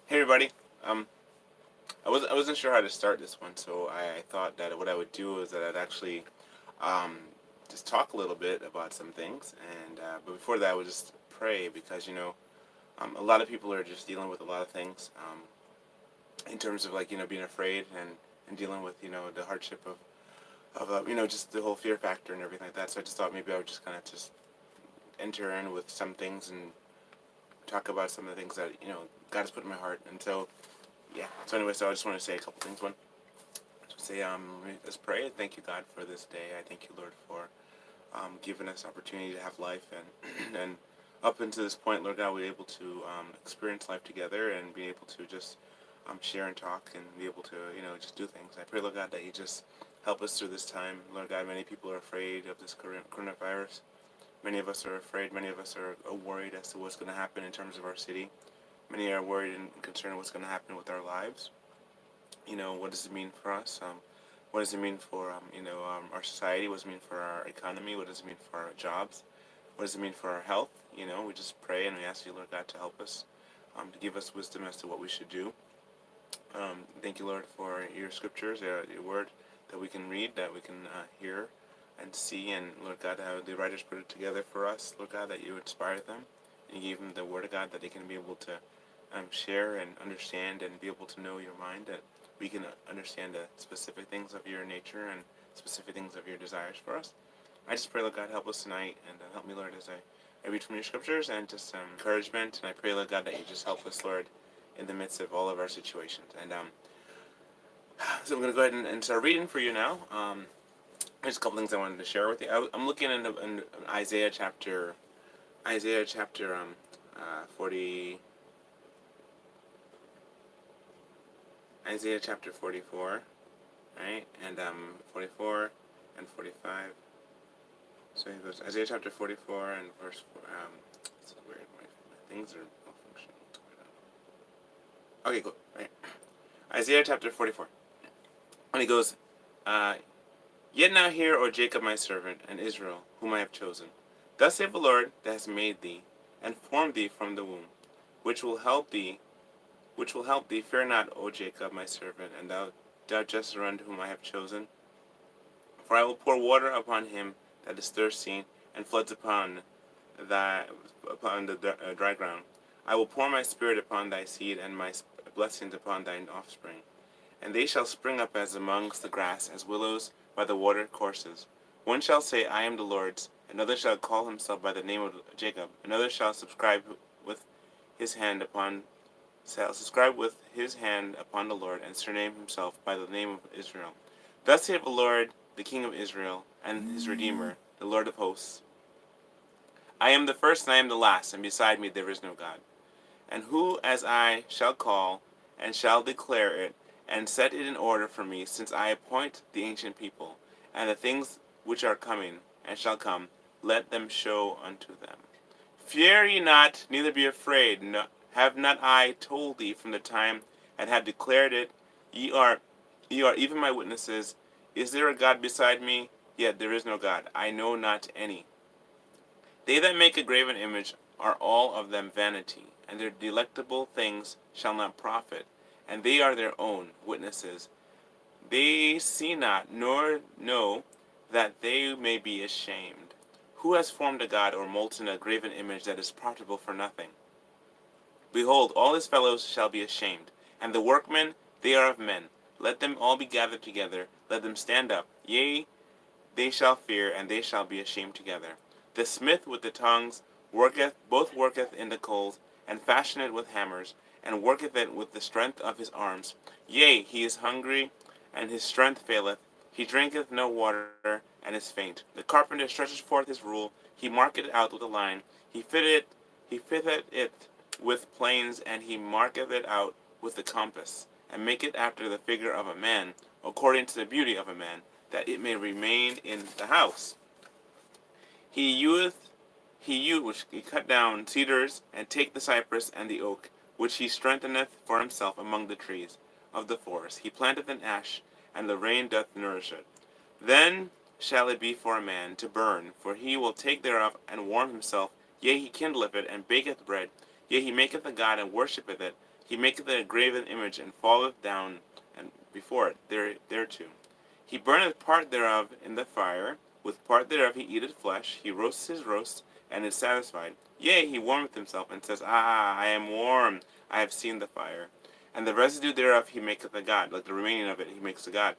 Hey everybody. Um, I wasn't sure how to start this one, so I thought that what I would do is that I'd actually um, just talk a little bit about some things, and but before that, I would just pray because a lot of people are just dealing with a lot of things in terms of like being afraid and dealing with the hardship of just the whole fear factor and everything like that. So I just thought maybe I would just kind of just enter in with some things and talk about some of the things that God has put in my heart, and so. Yeah. So anyway, so I just want to say a couple things. One, say let's pray. Thank you, God, for this day. I thank you, Lord, for giving us opportunity to have life, and and up until this point, Lord God, we're able to experience life together and be able to just share and talk and be able to just do things. I pray, Lord God, that you just help us through this time. Lord God, many people are afraid of this coronavirus. Many of us are afraid. Many of us are worried as to what's going to happen in terms of our city. Many are worried and concerned what's going to happen with our lives. What does it mean for us? What does it mean for our society? What does it mean for our economy? What does it mean for our jobs? What does it mean for our health? We just pray and we ask you, Lord God, to help us, to give us wisdom as to what we should do. Thank you, Lord, for your scriptures, your word that we can read, that we can hear and see, and Lord God, how the writers put it together for us, Lord God, that you inspired them and you gave them the word of God that they can be able to share and understand and be able to know your mind, that we can understand the specific things of your nature and specific things of your desires for us. I just pray, Lord God, help us tonight and help me, Lord, as I read from your scriptures and just encouragement. And I pray, Lord God, that you just help us, Lord, in the midst of all of our situations. And so I'm going to go ahead and start reading for you now. There's a couple things I wanted to share with you. I'm looking in Isaiah chapter 40. Isaiah chapter 44, right? And 44 and 45. So he goes, Isaiah chapter 44 and verse 4. It's weird. My things are malfunctioning. Okay, cool. Right. Isaiah chapter 44. And he goes, uh, Yet now hear, O Jacob my servant, and Israel, whom I have chosen. Thus saith the Lord that has made thee, and formed thee from the womb, which will help thee, fear not, O Jacob my servant, and thou Jeshurun, whom I have chosen. For I will pour water upon him that is thirsty, and floods upon the dry ground. I will pour my spirit upon thy seed, and my blessings upon thine offspring. And they shall spring up as amongst the grass, as willows by the water courses. One shall say, I am the Lord's. Another shall call himself by the name of Jacob. Another shall with his hand upon the Lord, and surname himself by the name of Israel. Thus saith the Lord, the King of Israel, and his Redeemer, the Lord of hosts. I am the first and I am the last, and beside me there is no God. And who as I shall call, and shall declare it, and set it in order for me, since I appoint the ancient people, and the things which are coming, and shall come, let them show unto them. Fear ye not, neither be afraid. No, have not I told thee from the time, and have declared it? Ye are even my witnesses. Is there a God beside me? Yet there is no God. I know not any. They that make a graven image are all of them vanity, and their delectable things shall not profit, and they are their own witnesses. They see not, nor know that they may be ashamed. Who has formed a god or molten a graven image that is profitable for nothing? Behold, all his fellows shall be ashamed, and the workmen, they are of men. Let them all be gathered together, let them stand up. Yea, they shall fear, and they shall be ashamed together. The smith with the tongs worketh in the coals, and fashioneth with hammers, and worketh it with the strength of his arms. Yea, he is hungry, and his strength faileth. He drinketh no water, and is faint. The carpenter stretches forth his rule, he marketh it out with a line. He fitteth it with planes, and he marketh it out with the compass, and maketh after the figure of a man, according to the beauty of a man, that it may remain in the house. Which he cut down cedars, and take the cypress and the oak, which he strengtheneth for himself among the trees of the forest. He planteth an ash, and the rain doth nourish it. Then shall it be for a man to burn, for he will take thereof and warm himself. Yea, he kindleth it, and baketh bread. Yea, he maketh a god, and worshippeth it. He maketh a graven image, and falleth down and before it thereto. He burneth part thereof in the fire, with part thereof he eateth flesh, he roasts his roast, and is satisfied. Yea, he warmeth himself, and says, Ah, I am warm, I have seen the fire. And the residue thereof he maketh a god, like the remaining of it he makes a god,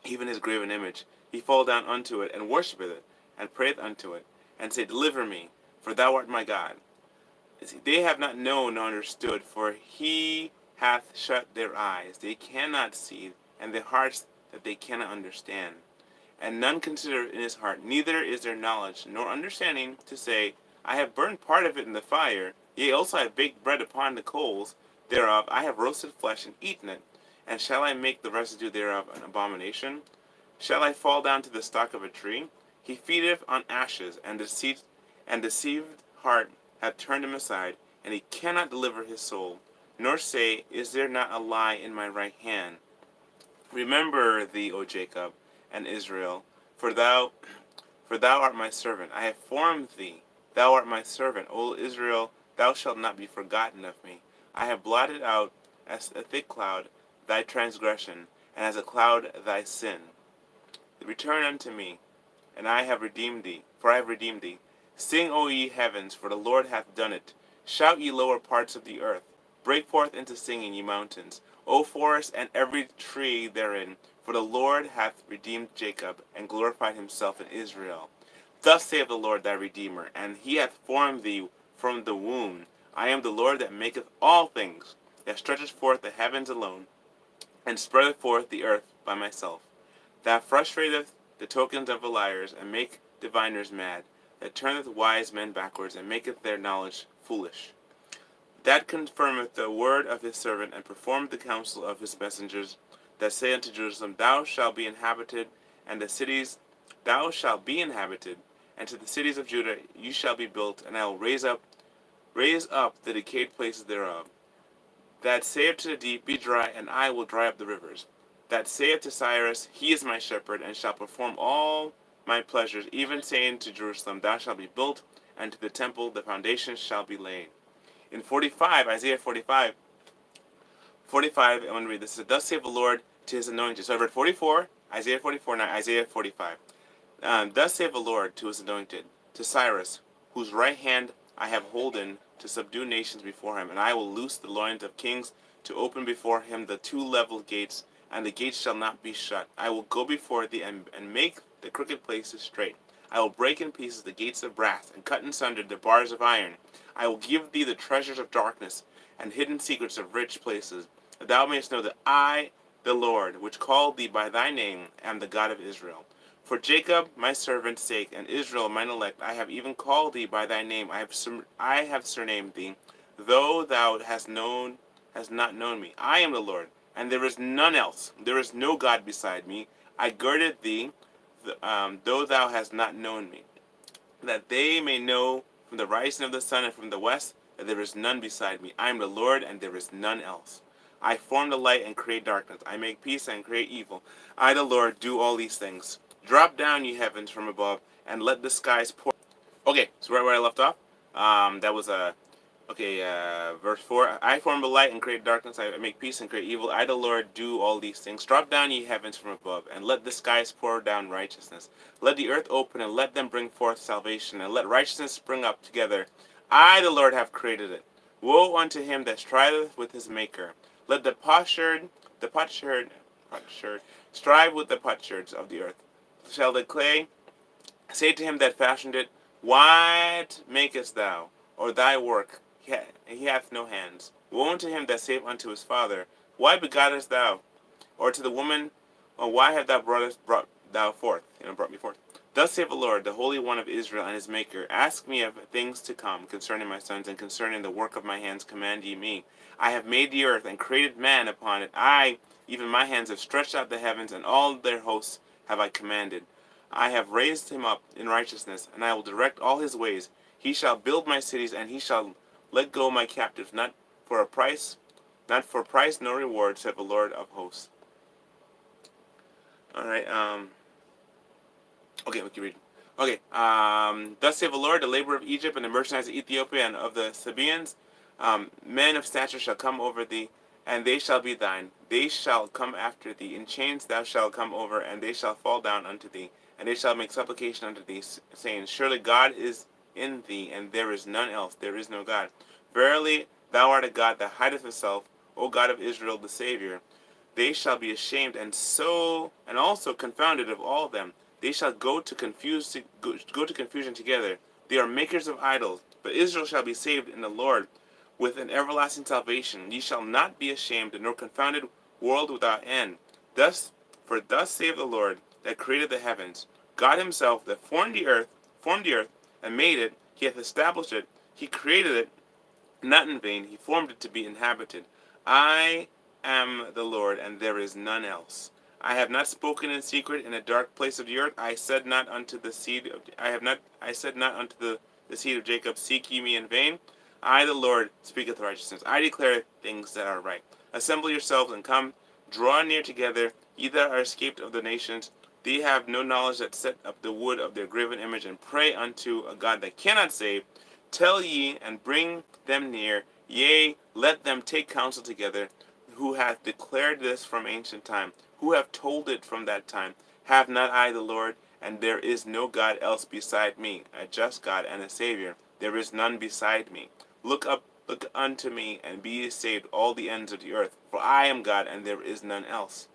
even his graven image. He fall down unto it, and worshippeth it, and prayeth unto it, and say, Deliver me, for thou art my God. They have not known nor understood, for he hath shut their eyes, they cannot see, and their hearts that they cannot understand. And none consider in his heart, neither is there knowledge nor understanding to say, I have burned part of it in the fire, yea, also I have baked bread upon the coals thereof, I have roasted flesh and eaten it. And shall I make the residue thereof an abomination? Shall I fall down to the stalk of a tree? He feedeth on ashes, and deceived heart hath turned him aside, and he cannot deliver his soul, nor say, Is there not a lie in my right hand? Remember thee, O Jacob, and Israel, for thou art my servant. I have formed thee. Thou art my servant. O Israel, thou shalt not be forgotten of me. I have blotted out as a thick cloud thy transgression, and as a cloud thy sin. Return unto me, and I have redeemed thee, for I have redeemed thee. Sing, O ye heavens, for the Lord hath done it. Shout, ye lower parts of the earth. Break forth into singing, ye mountains. O forest, and every tree therein, for the Lord hath redeemed Jacob, and glorified himself in Israel. Thus saith the Lord thy Redeemer, and he hath formed thee from the womb. I am the Lord that maketh all things, that stretcheth forth the heavens alone, and spreadeth forth the earth by myself. That frustrateth the tokens of the liars, and make diviners mad, that turneth wise men backwards, and maketh their knowledge foolish. That confirmeth the word of his servant, and performeth the counsel of his messengers, that say unto Jerusalem, Thou shalt be inhabited, and the cities, thou shalt be inhabited, and to the cities of Judah you shall be built, and I will raise up the decayed places thereof. That saith to the deep, Be dry, and I will dry up the rivers. That saith to Cyrus, He is my shepherd, and shall perform all my pleasures, even saying to Jerusalem, Thou shalt be built, and to the temple the foundations shall be laid. In 45, Isaiah 45, I'm going to read this. Thus saith the Lord to his anointed. So I read 44, Isaiah 44, now Isaiah 45. Thus saith the Lord to his anointed, to Cyrus, whose right hand I have holden to subdue nations before him, and I will loose the loins of kings, to open before him the two level gates, and the gates shall not be shut. I will go before thee, and make the crooked places straight. I will break in pieces the gates of brass, and cut in sunder the bars of iron. I will give thee the treasures of darkness, and hidden secrets of rich places, that thou mayest know that I, the Lord, which called thee by thy name, am the God of Israel. For Jacob my servant's sake, and Israel mine elect, I have even called thee by thy name. I have surnamed thee, though thou hast not known me. I am the Lord, and there is none else. There is no God beside me. I girded thee, though thou hast not known me, that they may know from the rising of the sun and from the west that there is none beside me. I am the Lord, and there is none else. I form the light and create darkness. I make peace and create evil. I, the Lord, do all these things. Drop down, ye heavens, from above, and let the skies pour. Okay, so right where I left off, that was verse 4. I form the light and create darkness. I make peace and create evil. I, the Lord, do all these things. Drop down, ye heavens, from above, and let the skies pour down righteousness. Let the earth open, and let them bring forth salvation, and let righteousness spring up together. I, the Lord, have created it. Woe unto him that striveth with his maker. Let the potsherd strive with the potsherds of the earth. Shall the clay say to him that fashioned it, What makest thou? Or thy work? He hath no hands. Woe unto him that saith unto his father, Why begottest thou? Or to the woman, Why hast thou brought me forth? Thus saith the Lord, the Holy One of Israel and his Maker, Ask me of things to come concerning my sons, and concerning the work of my hands command ye me. I have made the earth, and created man upon it. I, even my hands, have stretched out the heavens, and all their hosts have I commanded. I have raised him up in righteousness, and I will direct all his ways. He shall build my cities, and he shall let go my captives, not for price nor reward, said the Lord of hosts. All right. Okay, we can read. Okay. Thus saith the Lord, the labor of Egypt, and the merchandise of Ethiopia, and of the Sabaeans, Men of stature shall come over thee, and they shall be thine. They shall come after thee. In chains thou shalt come over, and they shall fall down unto thee. And they shall make supplication unto thee, saying, Surely God is in thee, and there is none else. There is no God. Verily, thou art a God that hideth himself, O God of Israel, the Savior. They shall be ashamed and also confounded of all of them. They shall go to confusion together. They are makers of idols, but Israel shall be saved in the Lord with an everlasting salvation. Ye shall not be ashamed, nor confounded, world without end. Thus saith the Lord that created the heavens, God himself that formed the earth, and made it. He hath established it. He created it not in vain. He formed it to be inhabited. I am the Lord, and there is none else. I have not spoken in secret in a dark place of the earth. I said not unto the seed of Jacob, Seek ye me in vain. I, the Lord, speaketh righteousness. I declare things that are right. Assemble yourselves and come, draw near together, ye that are escaped of the nations. They have no knowledge that set up the wood of their graven image, and pray unto a God that cannot save. Tell ye, and bring them near, yea, let them take counsel together, who hath declared this from ancient time, who have told it from that time. Have not I the Lord, and there is no God else beside me, a just God and a Savior. There is none beside me. Look unto me, and be ye saved, all the ends of the earth. For I am God, and there is none else.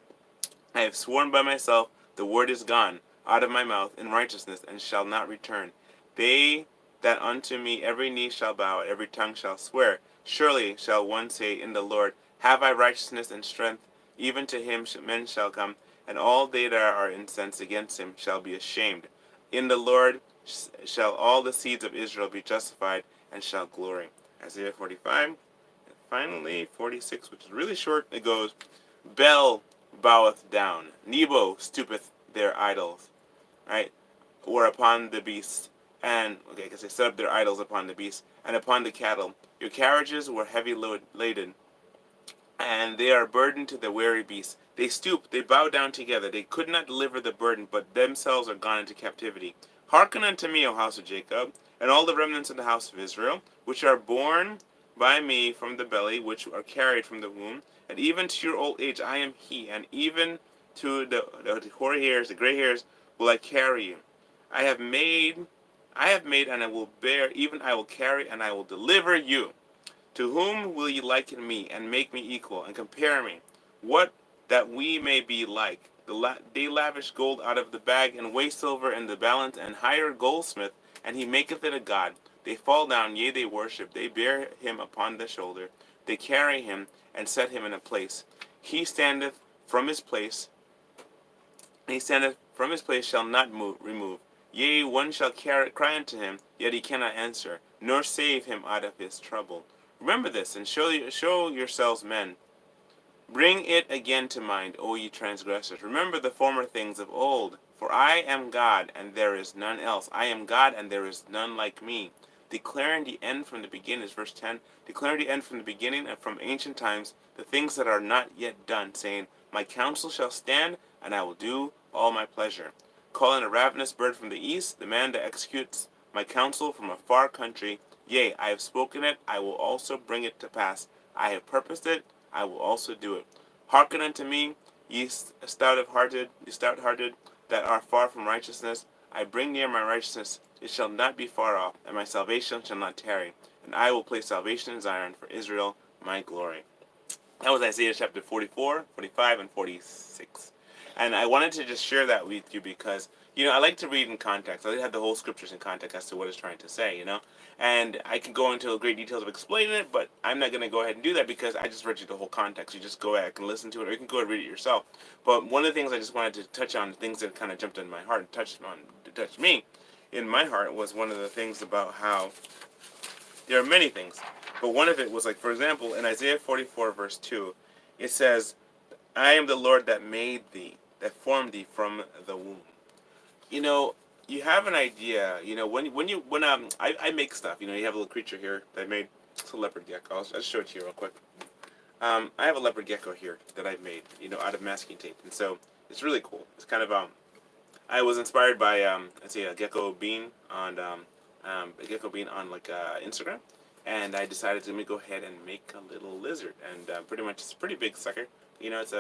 I have sworn by myself, the word is gone out of my mouth in righteousness, and shall not return. They that unto me every knee shall bow, every tongue shall swear. Surely shall one say in the Lord, Have I righteousness and strength? Even to him men shall come, and all they that are incensed against him shall be ashamed. In the Lord shall all the seeds of Israel be justified, and shall glory. Isaiah 45. And finally, 46, which is really short. It goes, Bel boweth down, Nebo stoopeth their idols, right? Or upon the beasts, and okay, because they set up their idols upon the beasts and upon the cattle. Your carriages were heavy laden, and they are burdened to the weary beasts. They stoop, they bow down together. They could not deliver the burden, but themselves are gone into captivity. Hearken unto me, O house of Jacob, and all the remnants of the house of Israel, which are born by me from the belly, which are carried from the womb, and even to your old age I am he, and even to the hoary hairs, the gray hairs, will I carry you. I have made, and I will bear, even I will carry, and I will deliver you. To whom will ye liken me, and make me equal, and compare me? What that we may be like? They lavish gold out of the bag, and weigh silver in the balance, and hire a goldsmith, and he maketh it a god. They fall down, yea, they worship. They bear him upon the shoulder. They carry him, and set him in a place. He standeth from his place, shall not remove. Yea, one shall cry unto him, yet he cannot answer, nor save him out of his trouble. Remember this, and show yourselves men. Bring it again to mind, O ye transgressors. Remember the former things of old. For I am God, and there is none else. I am God, and there is none like me. Declaring the end from the beginning, is verse 10. Declaring the end from the beginning and from ancient times, the things that are not yet done, saying, My counsel shall stand, and I will do all my pleasure. Calling a ravenous bird from the east, the man that executes my counsel from a far country. Yea, I have spoken it, I will also bring it to pass. I have purposed it, I will also do it. Hearken unto me, ye stout-hearted, that are far from righteousness. I bring near my righteousness, it shall not be far off, and my salvation shall not tarry. And I will place salvation in Zion for Israel, my glory. That was Isaiah chapter 44, 45, and 46. And I wanted to just share that with you because, I like to read in context. I like to have the whole scriptures in context as to what it's trying to say. And I can go into great details of explaining it, but I'm not going to go ahead and do that because I just read you the whole context. You just go back and listen to it, or you can go and read it yourself. But one of the things I just wanted to touch on, things that kind of jumped in my heart and touched me in my heart, was one of the things about how there are many things. But one of it was, like, for example, in Isaiah 44, verse 2, it says, I am the Lord that made thee, that formed thee from the womb. You have an idea, I make stuff, you have a little creature here that I made. It's a leopard gecko. I'll just show it to you real quick. I have a leopard gecko here that I've made, out of masking tape. And so it's really cool. It's kind of, I was inspired by, a gecko bean on, like, Instagram. and I decided to go ahead and make a little lizard, and pretty much it's a pretty big sucker. It's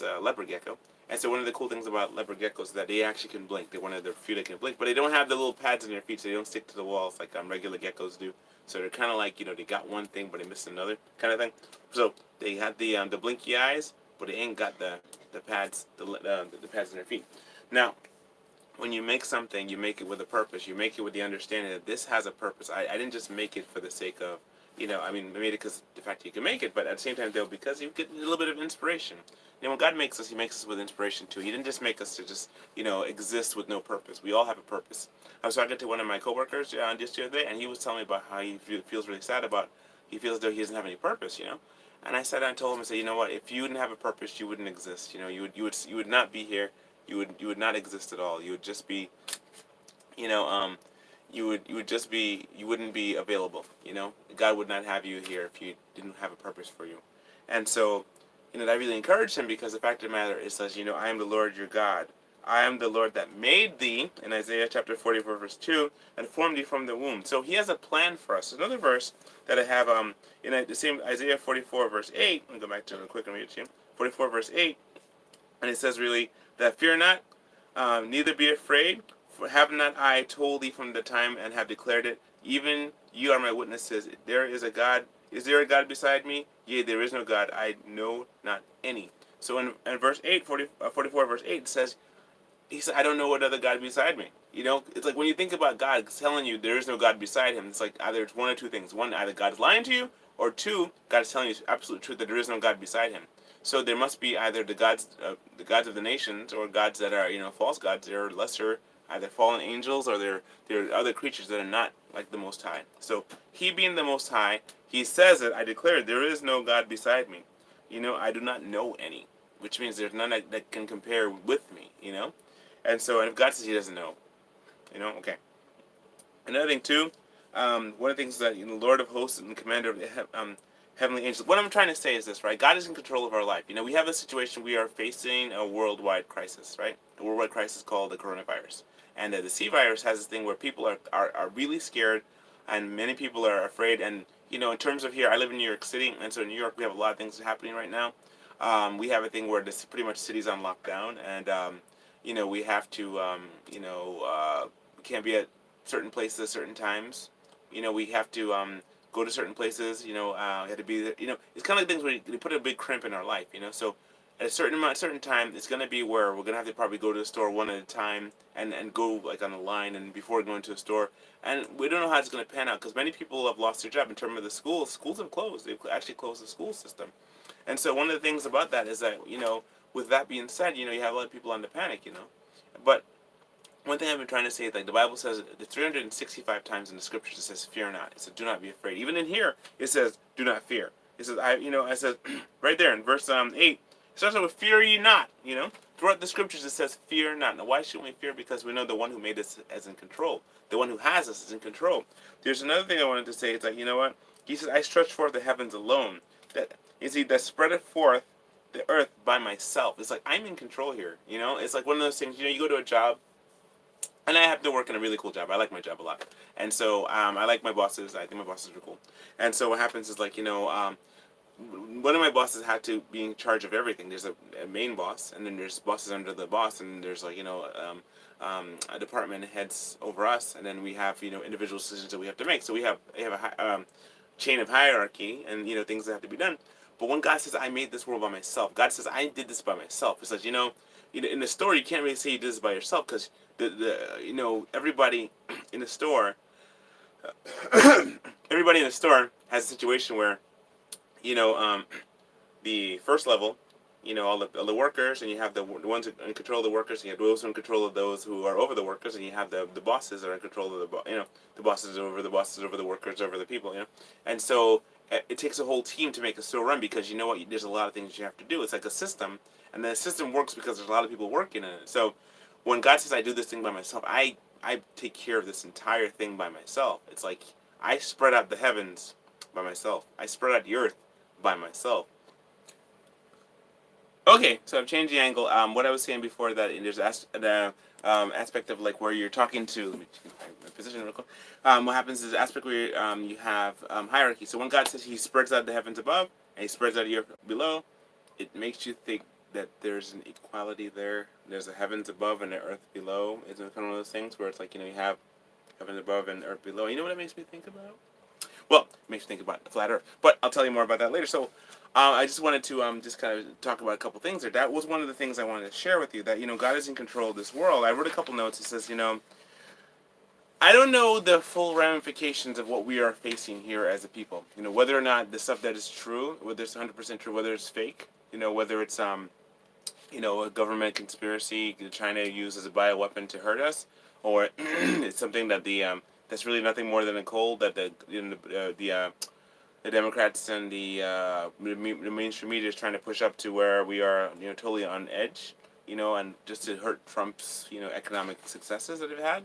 a leopard gecko. And so one of the cool things about leopard geckos is that they actually can blink. They're one of their few that can blink, but they don't have the little pads in their feet, so they don't stick to the walls like regular geckos do. So they're kind of like they got one thing, but they missed another kind of thing. So they had the blinky eyes, but they ain't got the pads the pads in their feet. Now, when you make something, you make it with a purpose. You make it with the understanding that this has a purpose. I didn't just make it for the sake of, I made it because the fact that you can make it, but at the same time, though, because you get a little bit of inspiration. When God makes us, He makes us with inspiration too. He didn't just make us to just, exist with no purpose. We all have a purpose. I was talking to one of my coworkers just the other day, and he was telling me about how he feels really sad about, he feels as though he doesn't have any purpose. And I told him, I said, you know what? If you didn't have a purpose, you wouldn't exist. You would not be here. You would not exist at all. You would just be, you know, you wouldn't be available. God would not have you here if you didn't have a purpose for you. And so, that really encouraged him because the fact of the matter is, says, I am the Lord your God. I am the Lord that made thee, in Isaiah chapter 44, verse 2, and formed thee from the womb. So he has a plan for us. Another verse that I have in the same Isaiah 44, verse 8, I'll go back to it real quick and read it to you. 44, verse 8, and it says really that fear not, neither be afraid, for have not I told thee from the time and have declared it? Even you are my witnesses. There is a God. Is there a God beside me? Yea, there is no God. I know not any. So in verse 8, 44, verse 8, it says, he said, I don't know what other God beside me. It's like when you think about God telling you there is no God beside him, it's like either it's one or two things. One, either God is lying to you, or two, God is telling you absolute truth that there is no God beside him. So there must be either the gods of the nations, or gods that are false gods. They're lesser, either fallen angels, or they're other creatures that are not like the Most High. So he being the Most High, he says that I declare there is no God beside me. I do not know any, which means there's none that can compare with me. And so, and if God says He doesn't know, okay. Another thing too, one of the things that the Lord of Hosts and Commander of the heavenly angels. What I'm trying to say is this, right? God is in control of our life. We have a situation. We are facing a worldwide crisis, right? A worldwide crisis called the coronavirus, and the C virus has this thing where people are really scared, and many people are afraid. And in terms of here, I live in New York City, and so in New York we have a lot of things happening right now. We have a thing where this pretty much city's on lockdown, and we have to, we can't be at certain places at certain times. We have to go to certain places. We have to be there. It's kind of like things where they put a big crimp in our life. So at a certain time, it's going to be where we're going to have to probably go to the store one at a time and go like on a line and before going to a store. And we don't know how it's going to pan out because many people have lost their job in terms of the schools. Schools have closed. They've actually closed the school system. And so one of the things about that is that, with that being said, you have a lot of people on the panic. But one thing I've been trying to say is like the Bible says the 365 times in the scriptures it says fear not. It says do not be afraid. Even in here it says do not fear. It says I said right there in verse 8 it starts with fear ye not. Throughout the scriptures it says fear not. Now why shouldn't we fear? Because we know the one who made us is in control. The one who has us is in control. There's another thing I wanted to say. It's like what he says I stretch forth the heavens alone. That that spreadeth forth the earth by myself. It's like I'm in control here. It's like one of those things. You go to a job, and I happen to work in a really cool job. I like my job a lot, and so I like my bosses. I think my bosses are cool. And so what happens is like one of my bosses had to be in charge of everything. There's a main boss, and then there's bosses under the boss, and there's like a department heads over us, and then we have individual decisions that we have to make. So we have a chain of hierarchy, and things that have to be done. But when God says, I made this world by myself, God says, I did this by myself. It's like, in the store, you can't really say you did this by yourself because, everybody in the store, everybody in the store has a situation where, the first level, all the workers, and you have the ones in control of the workers, and you have those who are in control of those who are over the workers, and you have the bosses that are in control of the bosses over the workers over the people, and so it takes a whole team to make a store run because there's a lot of things you have to do. It's like a system, and the system works because there's a lot of people working in it. So when God says I do this thing by myself, I take care of this entire thing by myself. It's like I spread out the heavens by myself. I spread out the earth by myself. Okay, so I've changed the angle. What I was saying before that there's aspect of like where you're talking to. Let me change my position real quick. What happens is the aspect where you have hierarchy. So when God says He spreads out the heavens above and He spreads out the earth below, it makes you think that there's an equality there. There's a heavens above and the earth below. It's kind of one of those things where it's like, you have heaven above and earth below. You know what it makes me think about? Well, it makes me think about the flat earth. But I'll tell you more about that later. So I just wanted to just kind of talk about a couple things there. That was one of the things I wanted to share with you, that, God is in control of this world. I wrote a couple notes. It says, I don't know the full ramifications of what we are facing here as a people. Whether or not the stuff that is true, whether it's 100% true, whether it's fake, whether it's a government conspiracy China used as a bioweapon to hurt us, or it's something that that's really nothing more than a cold that the Democrats and the mainstream media is trying to push up to where we are totally on edge, and just to hurt Trump's economic successes that they've had.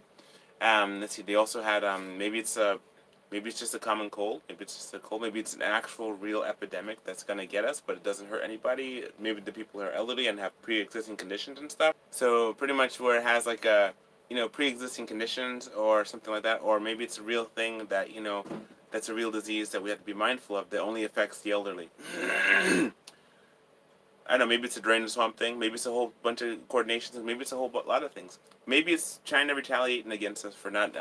Let's see. They also had maybe it's just a common cold. Maybe it's just a cold. Maybe it's an actual real epidemic that's gonna get us, but it doesn't hurt anybody. Maybe the people who are elderly and have pre-existing conditions and stuff. So pretty much where it has like a pre-existing conditions or something like that, or maybe it's a real thing that that's a real disease that we have to be mindful of that only affects the elderly. I don't know, maybe it's a drain and swamp thing. Maybe it's a whole bunch of coordinations. Maybe it's a whole lot of things. Maybe it's China retaliating against us for not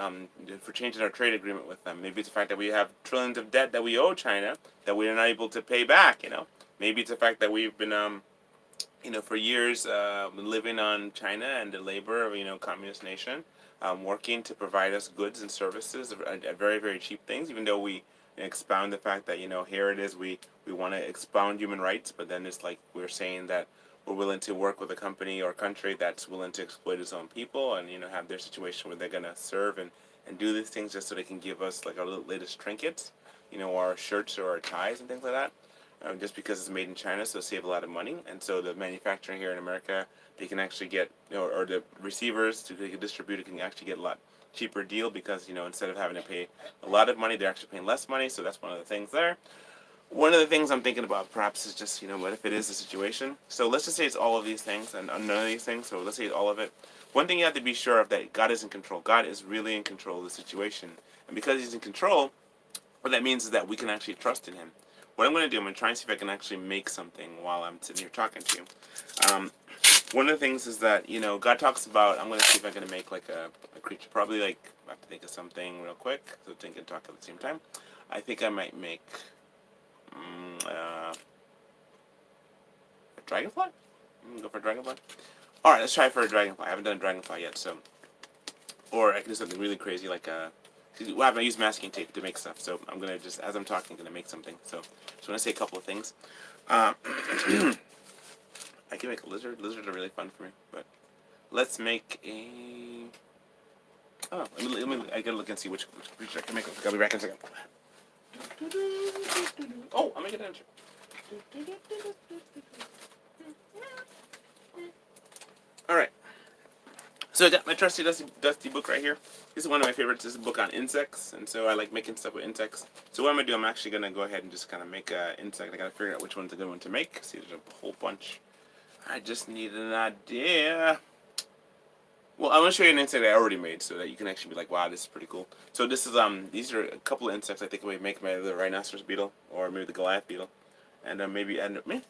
for changing our trade agreement with them. Maybe it's the fact that we have trillions of debt that we owe China that we are not able to pay back. Maybe it's the fact that we've been for years been living on China and the labor of communist nation, working to provide us goods and services at very, very cheap things. Even though we expound the fact that here it is, we want to expound human rights, but then it's like we're saying that we're willing to work with a company or country that's willing to exploit its own people and have their situation where they're gonna serve and do these things just so they can give us like our latest trinkets, or our shirts or our ties and things like that. Just because it's made in China, so save a lot of money, and so the manufacturing here in America, they can actually get, or the receivers to distribute it can actually get a lot cheaper deal because instead of having to pay a lot of money, they're actually paying less money. So that's one of the things there. One of the things I'm thinking about perhaps is just what if it is a situation. So let's just say it's all of these things and none of these things. So let's say all of it. One thing you have to be sure of, that God is in control. God is really in control of the situation, and because He's in control, what that means is that we can actually trust in Him. What I'm going to do, I'm going to try and see if I can actually make something while I'm sitting here talking to you. One of the things is that, God talks about, I'm going to see if I can make like a creature. Probably like, I have to think of something real quick, so think and talk at the same time. I think I might make a dragonfly? Go for a dragonfly? Alright, let's try for a dragonfly. I haven't done a dragonfly yet, so. Or I can do something really crazy like a. I use masking tape to make stuff, so I'm gonna just, as I'm talking, gonna make something. So, just want to say a couple of things. I can make a lizard. Lizards are really fun for me, but let's make a. Oh, I gotta look and see which creature I can make. I'll be back in a second. Oh, I'll make an answer. All right. So I got my trusty dusty book right here. This is one of my favorites. This is a book on insects, and so I like making stuff with insects. So what I'm gonna do, I'm actually gonna go ahead and just kind of make an insect. I gotta figure out which one's a good one to make. See, there's a whole bunch. I just need an idea. Well, I'm gonna show you an insect I already made, so that you can actually be like, wow, this is pretty cool. So this is these are a couple of insects I think we make, maybe the rhinoceros beetle or maybe the Goliath beetle, and maybe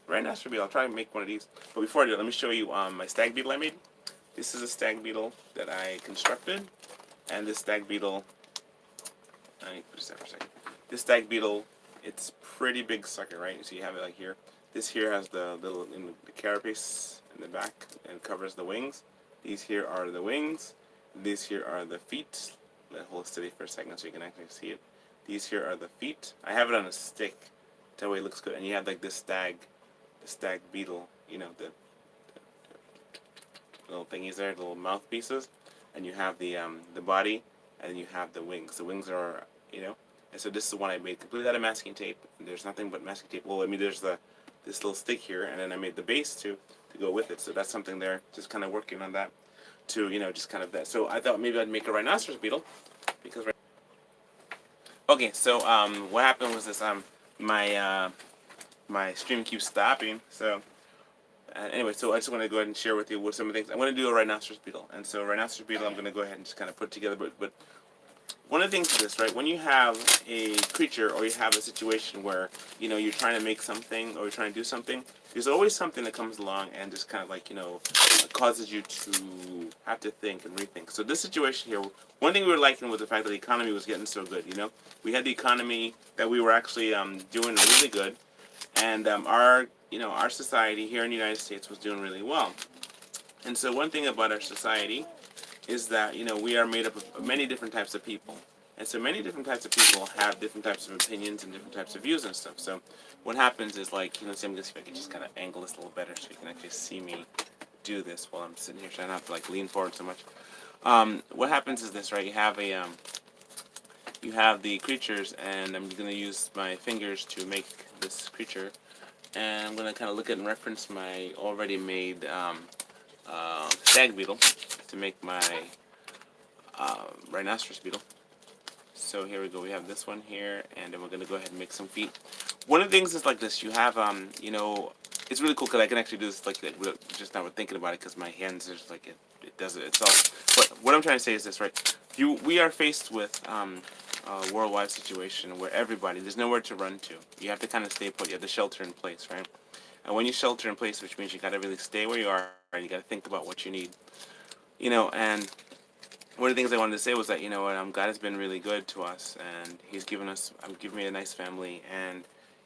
rhinoceros beetle. I'll try and make one of these. But before I do, let me show you my stag beetle I made. This is a stag beetle that I constructed, and this stag beetle, I need to put this down for a second. This stag beetle, it's pretty big sucker, right? So you have it like here. This here has the little the carapace in the back and covers the wings. These here are the wings. These here are the feet. Let it hold steady for a second so you can actually see it. These here are the feet. I have it on a stick. That way it looks good. And you have like this the stag beetle, the little thingies there, the little mouthpieces, and you have the body, and then you have the wings. The wings are, and so this is the one I made completely out of masking tape. There's nothing but masking tape. Well, there's this little stick here, and then I made the base to go with it. So that's something there. Just kind of working on that, to just kind of that. So I thought maybe I'd make a rhinoceros beetle, because. Okay, so what happened was this my stream keeps stopping, so. Anyway, so I just want to go ahead and share with you what some of the things. I'm going to do a rhinoceros beetle. And so rhinoceros beetle I'm going to go ahead and just kind of put together. But one of the things is this, right? When you have a creature or you have a situation where, you're trying to make something or you're trying to do something, there's always something that comes along and just kind of like, causes you to have to think and rethink. So this situation here, one thing we were liking was the fact that the economy was getting so good, We had the economy that we were actually doing really good, and our society here in the United States was doing really well. And so one thing about our society is that we are made up of many different types of people, and so many different types of people have different types of opinions and different types of views and stuff. So what happens is, like, so I'm gonna see if I can just kind of angle this a little better so you can actually see me do this while I'm sitting here, so I don't have to like lean forward so much. What happens is this, right? You have the creatures, and I'm gonna use my fingers to make this creature, and I'm gonna kind of look at and reference my already made stag beetle to make my rhinoceros beetle. So here we go. We have this one here, and then we're gonna go ahead and make some feet. One of the things is like this. You have it's really cool because I can actually do this like just not thinking about it, because my hands are just like it does it itself. But what I'm trying to say is this, right? We are faced with a worldwide situation where there's nowhere to run to. You have to kind of stay put. You have to shelter in place, right? And when you shelter in place, which means you got to really stay where you are, and you got to think about what you need, and one of the things I wanted to say was that God has been really good to us, and He's given me a nice family, and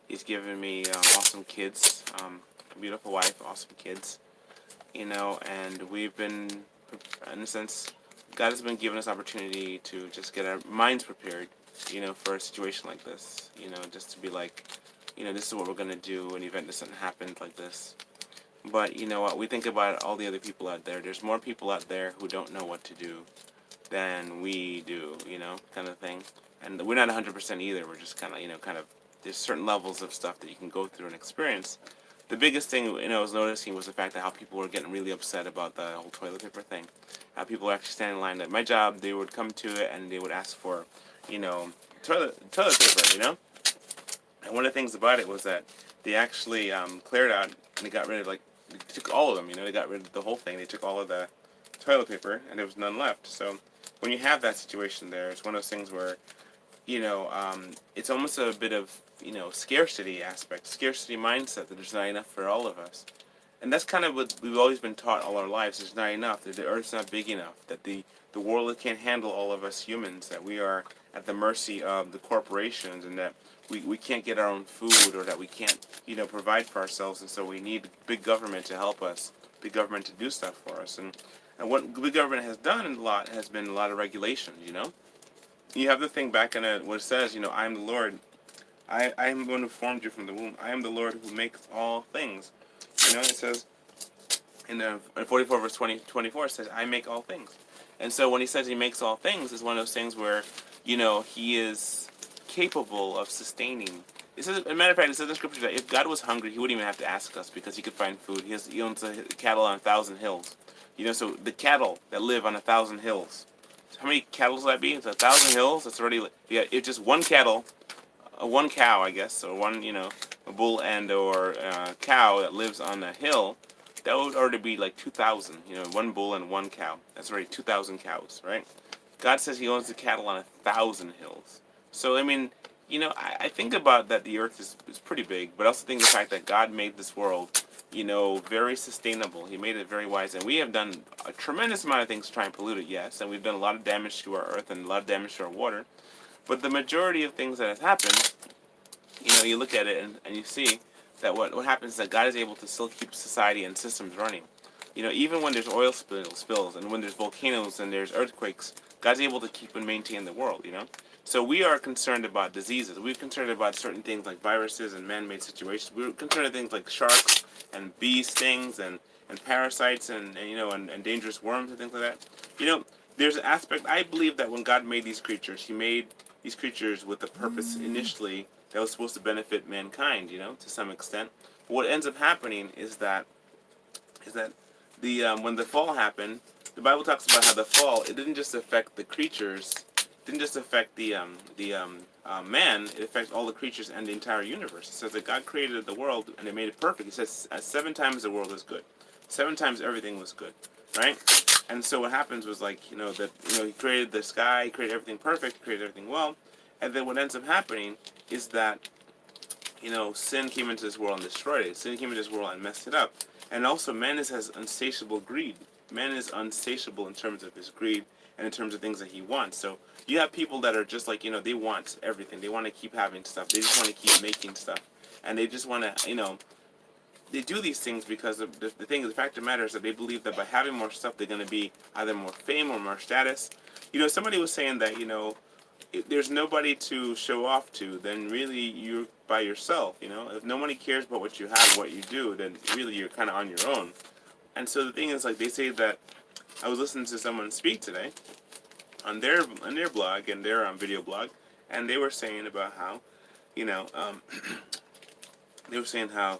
He's given me awesome kids, a beautiful wife, awesome kids, and we've been, in a sense, God has been giving us opportunity to just get our minds prepared, for a situation like this, just to be like, this is what we're gonna do in the event that something happens like this. But you know what? We think about all the other people out there. There's more people out there who don't know what to do than we do, kind of thing. And we're not 100% either. We're just kind of, there's certain levels of stuff that you can go through and experience. The biggest thing, I was noticing was the fact that how people were getting really upset about the whole toilet paper thing. How people were actually standing in line. At my job, they would come to it and they would ask for, toilet paper, And one of the things about it was that they actually cleared out and they got rid of, they took all of them, they got rid of the whole thing. They took all of the toilet paper and there was none left. So when you have that situation there, it's one of those things where, it's almost a bit of, scarcity aspect, scarcity mindset, that there's not enough for all of us. And that's kind of what we've always been taught all our lives. There's not enough, that the earth's not big enough, that the world can't handle all of us humans, that we are at the mercy of the corporations, and that we can't get our own food, or that we can't, provide for ourselves, and so we need big government to help us, big government to do stuff for us. And what big government has done a lot has been a lot of regulations, You have the thing back in it where it says, I am the Lord. I am the one who formed you from the womb. I am the Lord who makes all things. It says in 44 verse 24, it says, I make all things. And so when he says he makes all things, it's one of those things where, he is capable of sustaining. It says, as a matter of fact, it says in Scripture that if God was hungry, He wouldn't even have to ask us, because He could find food. He owns the cattle on 1,000 hills. So the cattle that live on 1,000 hills. How many cattle does that be? It's 1,000 hills. That's already, it's just one cattle, one cow, I guess, or one, a bull and or cow that lives on a hill. That would already be like 2,000. One bull and one cow. That's already 2,000 cows, right? God says He owns the cattle on 1,000 hills. So I mean, I think about that. The earth is pretty big, but I also think the fact that God made this world, very sustainable. He made it very wise, and we have done a tremendous amount of things to try and pollute it, yes, and we've done a lot of damage to our earth and a lot of damage to our water. But the majority of things that have happened, you look at it and you see that what happens is that God is able to still keep society and systems running. Even when there's oil spills and when there's volcanoes and there's earthquakes, God's able to keep and maintain the world, So we are concerned about diseases. We're concerned about certain things like viruses and man-made situations. We're concerned with things like sharks and bee stings and parasites and dangerous worms and things like that. There's an aspect, I believe, that when God made these creatures, He made these creatures with a purpose initially that was supposed to benefit mankind, to some extent. But what ends up happening is that the when the fall happened, the Bible talks about how the fall, it didn't just affect the creatures, it didn't just affect the man, it affects all the creatures and the entire universe. It says that God created the world and it made it perfect. He says 7 times the world was good. 7 times everything was good, right? And so what happens was he created the sky, he created everything perfect, he created everything well, and then what ends up happening is that sin came into this world and destroyed it. Sin came into this world and messed it up. And also, man has insatiable greed. Man is unsatiable in terms of his greed and in terms of things that he wants. So you have people that are just they want everything. They want to keep having stuff. They just want to keep making stuff. And they just want to, they do these things because the fact of the matter is that they believe that by having more stuff, they're going to be either more fame or more status. Somebody was saying that, if there's nobody to show off to, then really you're by yourself. If nobody cares about what you have, what you do, then really you're kind of on your own. And so the thing is, they say that I was listening to someone speak today on their blog and their video blog, and they were saying about how, they were saying how,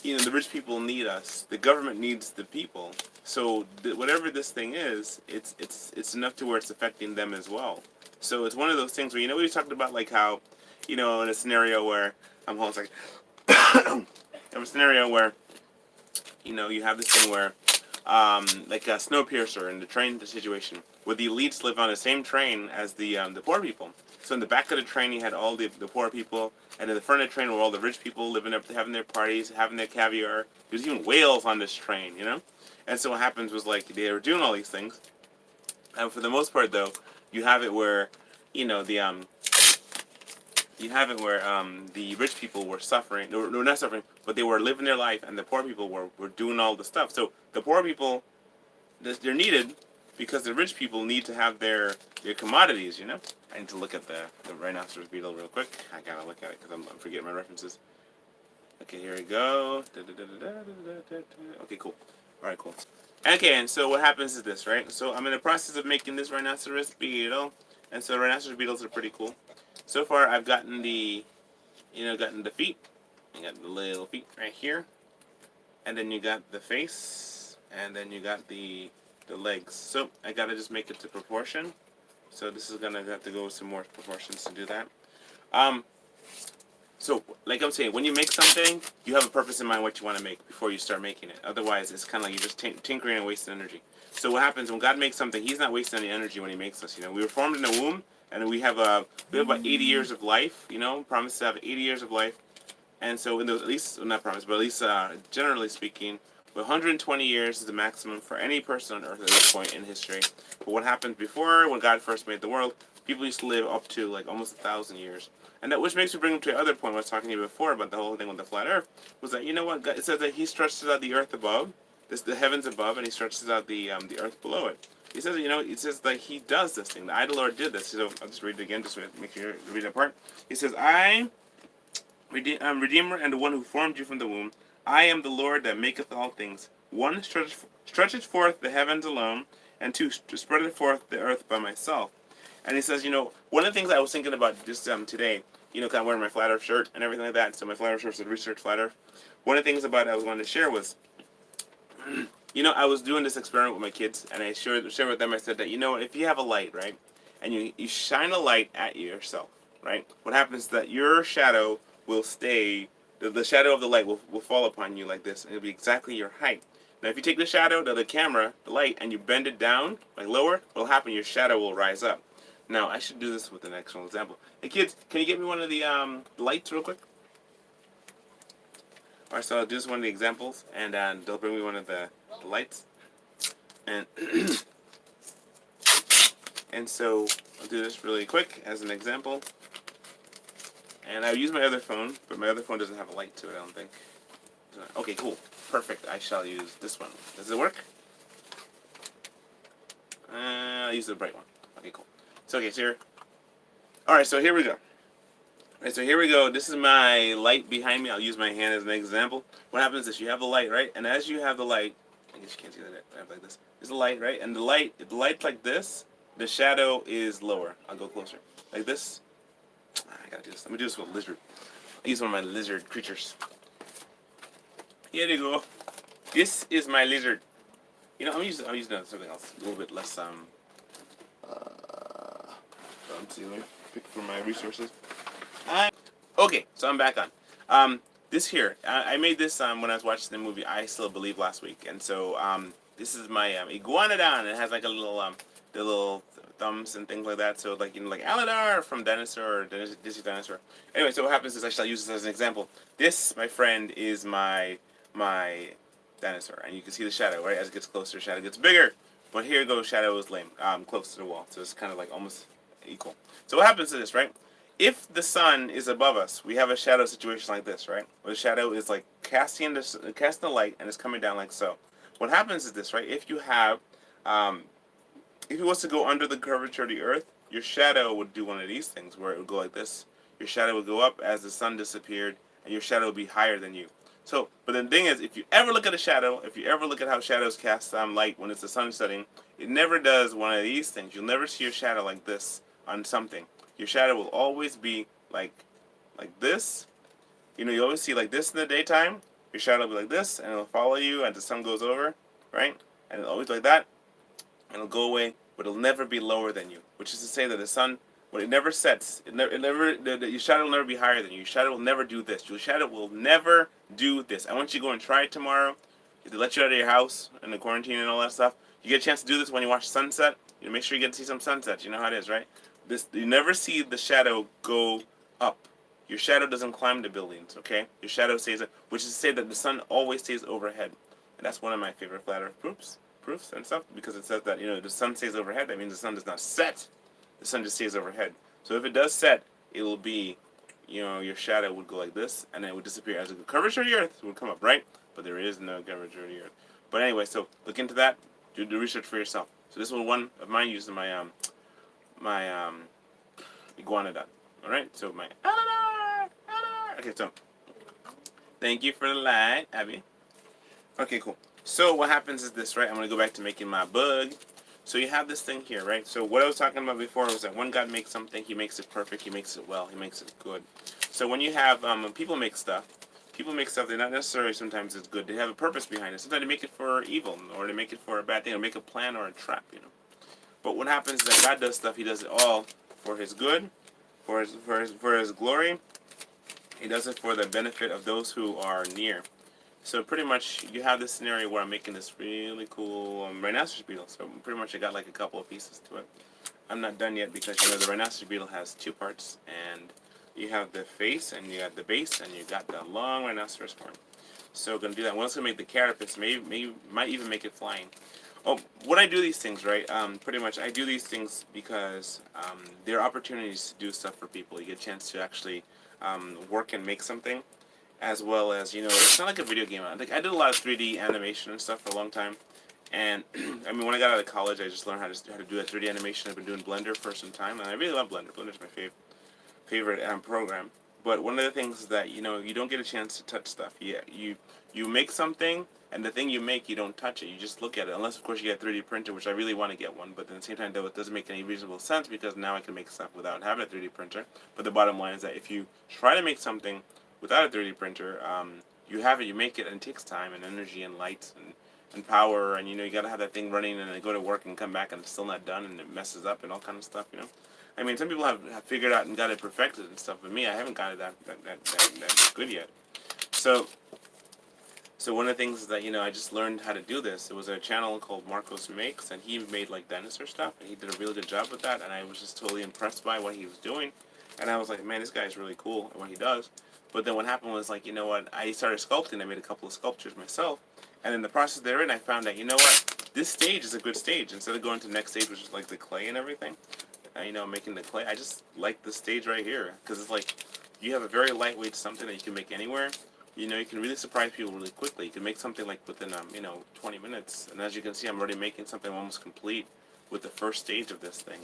the rich people need us, the government needs the people. So whatever this thing is, it's enough to where it's affecting them as well. So it's one of those things where we talked about how, in a scenario where hold on a second. I have a scenario where you have this thing where like a Snowpiercer in the train situation, where the elites live on the same train as the poor people. So in the back of the train you had all the poor people, and in the front of the train were all the rich people living up, having their parties, having their caviar. There's even whales on this train, And so what happens was they were doing all these things, and for the most part though, you have it where the rich people were suffering. They were not suffering, but they were living their life, and the poor people were doing all the stuff. So the poor people, they're needed because the rich people need to have their commodities. I need to look at the rhinocerosbeetle real quick. I gotta look at it because I'm forgetting my references. Okay, here we go. Okay, cool. All right, cool. Okay, and so what happens is this, right? So I'm in the process of making this rhinocerosbeetle, and so rhinocerosbeetles are pretty cool. So far, I've gotten the feet. You got the little feet right here, and then you got the face, and then you got the legs. So I gotta just make it to proportion. So this is gonna have to go with some more proportions to do that. So like I'm saying, when you make something, you have a purpose in mind what you want to make before you start making it. Otherwise, it's kind of like you're just tinkering and wasting energy. So what happens when God makes something? He's not wasting any energy when He makes us. We were formed in the womb, and we have about 80 years of life. Promised to have 80 years of life, and so in those, at least not promised, but at least generally speaking, 120 years is the maximum for any person on Earth at this point in history. But what happened before, when God first made the world, people used to live up to almost 1,000 years. And that, which makes me bring up to the other point I was talking to you before about the whole thing with the flat Earth, was that God, it says that He stretches out the earth above, the heavens above, and He stretches out the earth below it. He says, it says that He does this thing. The idol Lord did this. So I'll just read it again, just to make sure you read that part. He says, I'm Redeemer and the one who formed you from the womb. I am the Lord that maketh all things. One, stretcheth forth the heavens alone, and two, spreadeth forth the earth by myself. And he says, one of the things I was thinking about just today, because I'm wearing my flat Earth shirt and everything like that, so my flat Earth shirt said Research Flat Earth. One of the things about it I was wanting to share was, I was doing this experiment with my kids, and I shared with them, I said that, if you have a light, right, and you shine a light at yourself, right, what happens is that your shadow will stay, the shadow of the light will fall upon you like this, and it'll be exactly your height. Now, if you take the shadow, the camera, the light, and you bend it down, lower, what will happen? Your shadow will rise up. Now, I should do this with an actual example. Hey, kids, can you get me one of the lights real quick? Alright, so I'll do this one of the examples, and they'll bring me one of the lights. And and so I'll do this really quick as an example. And I'll use my other phone, but my other phone doesn't have a light to it, I don't think. Okay, cool. Perfect. I shall use this one. Does it work? I'll use the bright one. Okay, cool. So, okay, so here. Alright, so here we go. Alright, so here we go. This is my light behind me. I'll use my hand as an example. What happens is you have the light, right? And as you have the light, I guess you can't see that. I have like this. There's the light, right? And the light, if the light's like this, the shadow is lower. I'll go closer. Like this. I gotta do this. Let me do this with a lizard. I use one of my lizard creatures. Here you go. This is my lizard. I'm using something else. A little bit less, concealer. pick for my resources. Okay, so I'm back on. This here, I made this when I was watching the movie I Still Believe last week, and so this is my iguanodon. It has like a little the little thumbs and things like that. So like like Aladar from Dinosaur or Disney Dinosaur. Anyway, so what happens is I shall use this as an example. This, my friend, is my dinosaur, and you can see the shadow right as it gets closer. Shadow gets bigger, but here goes shadow is lame, close to the wall, so it's kind of like almost equal. So what happens to this, right? If the sun is above us, we have a shadow situation like this, right? Where the shadow is like casting the light and it's coming down like so. What happens is this, right? If you have, if it was to go under the curvature of the earth, your shadow would do one of these things where it would go like this. Your shadow would go up as the sun disappeared, and your shadow would be higher than you. So, but the thing is, if you ever look at a shadow, if you ever look at how shadows cast light when it's the sun setting, it never does one of these things. You'll never see your shadow like this on something. Your shadow will always be like this. You always see like this in the daytime. Your shadow will be like this, and it'll follow you as the sun goes over, right? And it'll always be like that, and it'll go away, but it'll never be lower than you. Which is to say that the sun, when it never sets, your shadow will never be higher than you. Your shadow will never do this. Your shadow will never do this. I want you to go and try it tomorrow. If they let you out of your house in the quarantine and all that stuff, you get a chance to do this when you watch sunset. Make sure you get to see some sunsets. You know how it is, right? You never see the shadow go up. Your shadow doesn't climb the buildings, okay? Your shadow stays up, which is to say that the sun always stays overhead. And that's one of my favorite flat earth proofs and stuff, because it says that, the sun stays overhead. That means the sun does not set. The sun just stays overhead. So if it does set, it will be, your shadow would go like this, and then it would disappear as the curvature of the earth would come up, right? But there is no curvature of the earth. But anyway, so look into that. Do the research for yourself. So this was one of mine using my iguanodon. All right, so my okay, so thank you for the light, Abby. Okay, cool. So what happens is this, right? I'm gonna go back to making my bug. So you have this thing here, right? So what I was talking about before was that when God makes something, He makes it perfect, He makes it well, He makes it good. So when you have when people make stuff, they're not necessarily sometimes it's good. They have a purpose behind it. Sometimes they make it for evil, or they make it for a bad thing, or make a plan or a trap, But what happens is that God does stuff, He does it all for His good, for His glory. He does it for the benefit of those who are near. So pretty much you have this scenario where I'm making this really cool rhinocerosbeetle. So pretty much I got like a couple of pieces to it. I'm not done yet because the rhinocerosbeetle has two parts, and you have the face and you got the base and you got the long rhinoceros horn. So we're gonna do that. We're also gonna make the carapace. Maybe might even make it flying. Oh, when I do these things, right? Pretty much I do these things because there are opportunities to do stuff for people. You get a chance to actually work and make something, as well as it's not like a video game. I did a lot of 3D animation and stuff for a long time, and I mean when I got out of college, I just learned how to do that 3D animation. I've been doing Blender for some time, and I really love Blender. Blender's my favorite program. But one of the things is that you don't get a chance to touch stuff. You make something, and the thing you make, you don't touch it. You just look at it, unless of course you get a 3D printer, which I really want to get one. But at the same time, though, it doesn't make any reasonable sense because now I can make stuff without having a 3D printer. But the bottom line is that if you try to make something without a 3D printer, you have it, you make it, and it takes time and energy and lights and power, and you gotta have that thing running, and then go to work and come back and it's still not done, and it messes up and all kind of stuff. I mean, some people have figured out and got it perfected and stuff, but me, I haven't got it that good yet. So one of the things is that I just learned how to do this. It was a channel called Marcos Makes, and he made like dinosaur stuff, and he did a really good job with that, and I was just totally impressed by what he was doing, and I was like, man, this guy's really cool at what he does. But then what happened was, like, I started sculpting. I made a couple of sculptures myself, and in the process therein, I found that this stage is a good stage. Instead of going to the next stage, which is like the clay and everything, making the clay, I just like the stage right here, because it's like you have a very lightweight something that you can make anywhere. You can really surprise people really quickly. You can make something like within 20 minutes, and as you can see, I'm already making something almost complete with the first stage of this thing.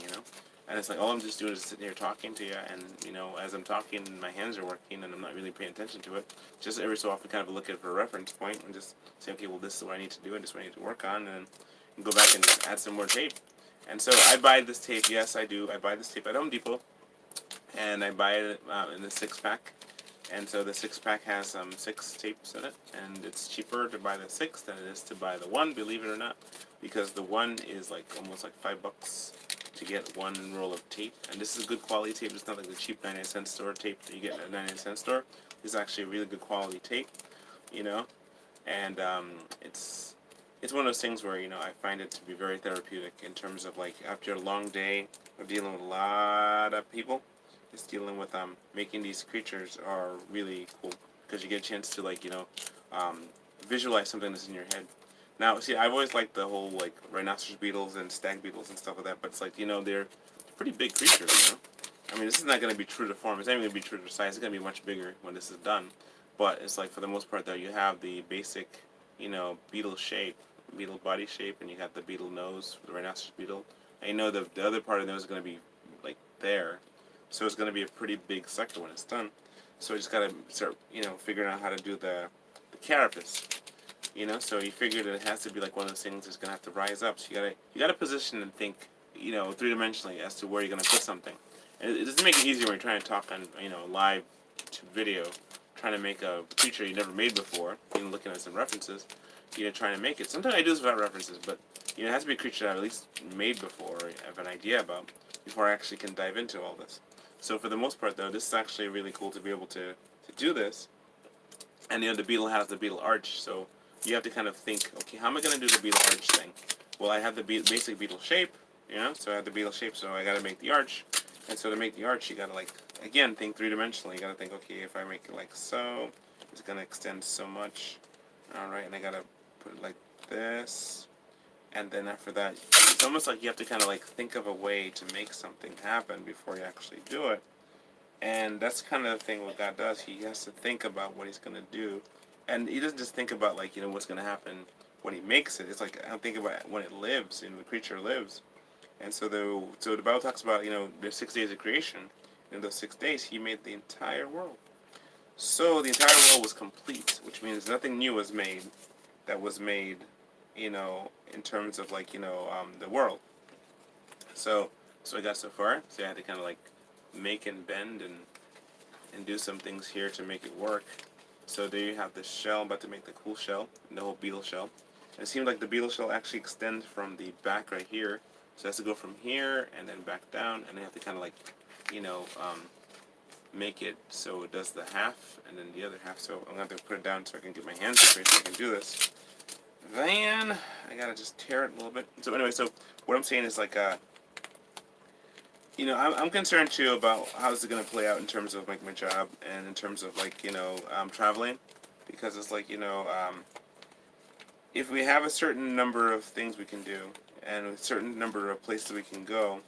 And it's like all I'm just doing is sitting here talking to you, and as I'm talking, my hands are working, and I'm not really paying attention to it. Just every so often, kind of look at it for a reference point and just say, okay, well, this is what I need to do, and this is what I need to work on, and go back and add some more tape. And so I buy this tape. Yes, I do. I buy this tape at Home Depot, and I buy it in the 6-pack. And so the 6-pack has 6 tapes in it, and it's cheaper to buy the 6 than it is to buy the 1, believe it or not, because the 1 is like almost like $5 to get one roll of tape. And this is a good quality tape. It's not like the cheap 99-cent store tape that you get at a 99-cent store. It's actually a really good quality tape, you know. And it's one of those things where, I find it to be very therapeutic in terms of, like, after a long day of dealing with a lot of people, just dealing with making these creatures are really cool because you get a chance to, like, visualize something that's in your head. Now, see, I've always liked the whole, like, rhinoceros beetles and stag beetles and stuff like that, but it's like, they're pretty big creatures. I mean, this is not going to be true to form. It's not even going to be true to size. It's going to be much bigger when this is done. But it's like, for the most part, though, you have the basic, beetle shape, beetle body shape, and you have the beetle nose, the rhinoceros beetle. And the other part of the nose is going to be, like, there. So it's going to be a pretty big sucker when it's done. So you just got to start, figuring out how to do the carapace. So you figure that it has to be like one of those things that's going to have to rise up. So you gotta position and think, three-dimensionally as to where you're going to put something. And it doesn't make it easier when you're trying to talk on, live video, trying to make a creature you never made before, looking at some references, trying to make it. Sometimes I do this without references, but, it has to be a creature that I've at least made before or have an idea about before I actually can dive into all this. So for the most part, though, this is actually really cool to be able to do this. And, the beetle has the beetle arch, so you have to kind of think, okay, how am I going to do the beetle arch thing? Well, I have the basic beetle shape, so I have the beetle shape, so I got to make the arch. And so to make the arch, you got to, like, again, think three-dimensionally. You got to think, okay, if I make it like so, it's going to extend so much. All right, and I got to put it like this. And then after that, it's almost like you have to kind of, like, think of a way to make something happen before you actually do it. And that's kind of the thing what God does. He has to think about what he's going to do. And he doesn't just think about, like, what's going to happen when he makes it. It's like, I don't think about when it lives, the creature lives. And so the Bible talks about, there's 6 days of creation. In those 6 days, he made the entire world. So the entire world was complete, which means nothing new was made that was made, in terms of, like, the world. So I got so far. So I had to kind of, like, make and bend and do some things here to make it work. So there you have the shell. I'm about to make the cool shell, the whole beetle shell. And it seems like the beetle shell actually extends from the back right here. So it has to go from here and then back down, and I have to kind of, like, make it so it does the half and then the other half. So I'm going to have to put it down so I can get my hands straight so I can do this. Then I got to just tear it a little bit. So anyway, so what I'm saying is, like, I'm concerned too about how this is going to play out in terms of, like, my job and in terms of, like, traveling, because it's like, if we have a certain number of things we can do and a certain number of places we can go,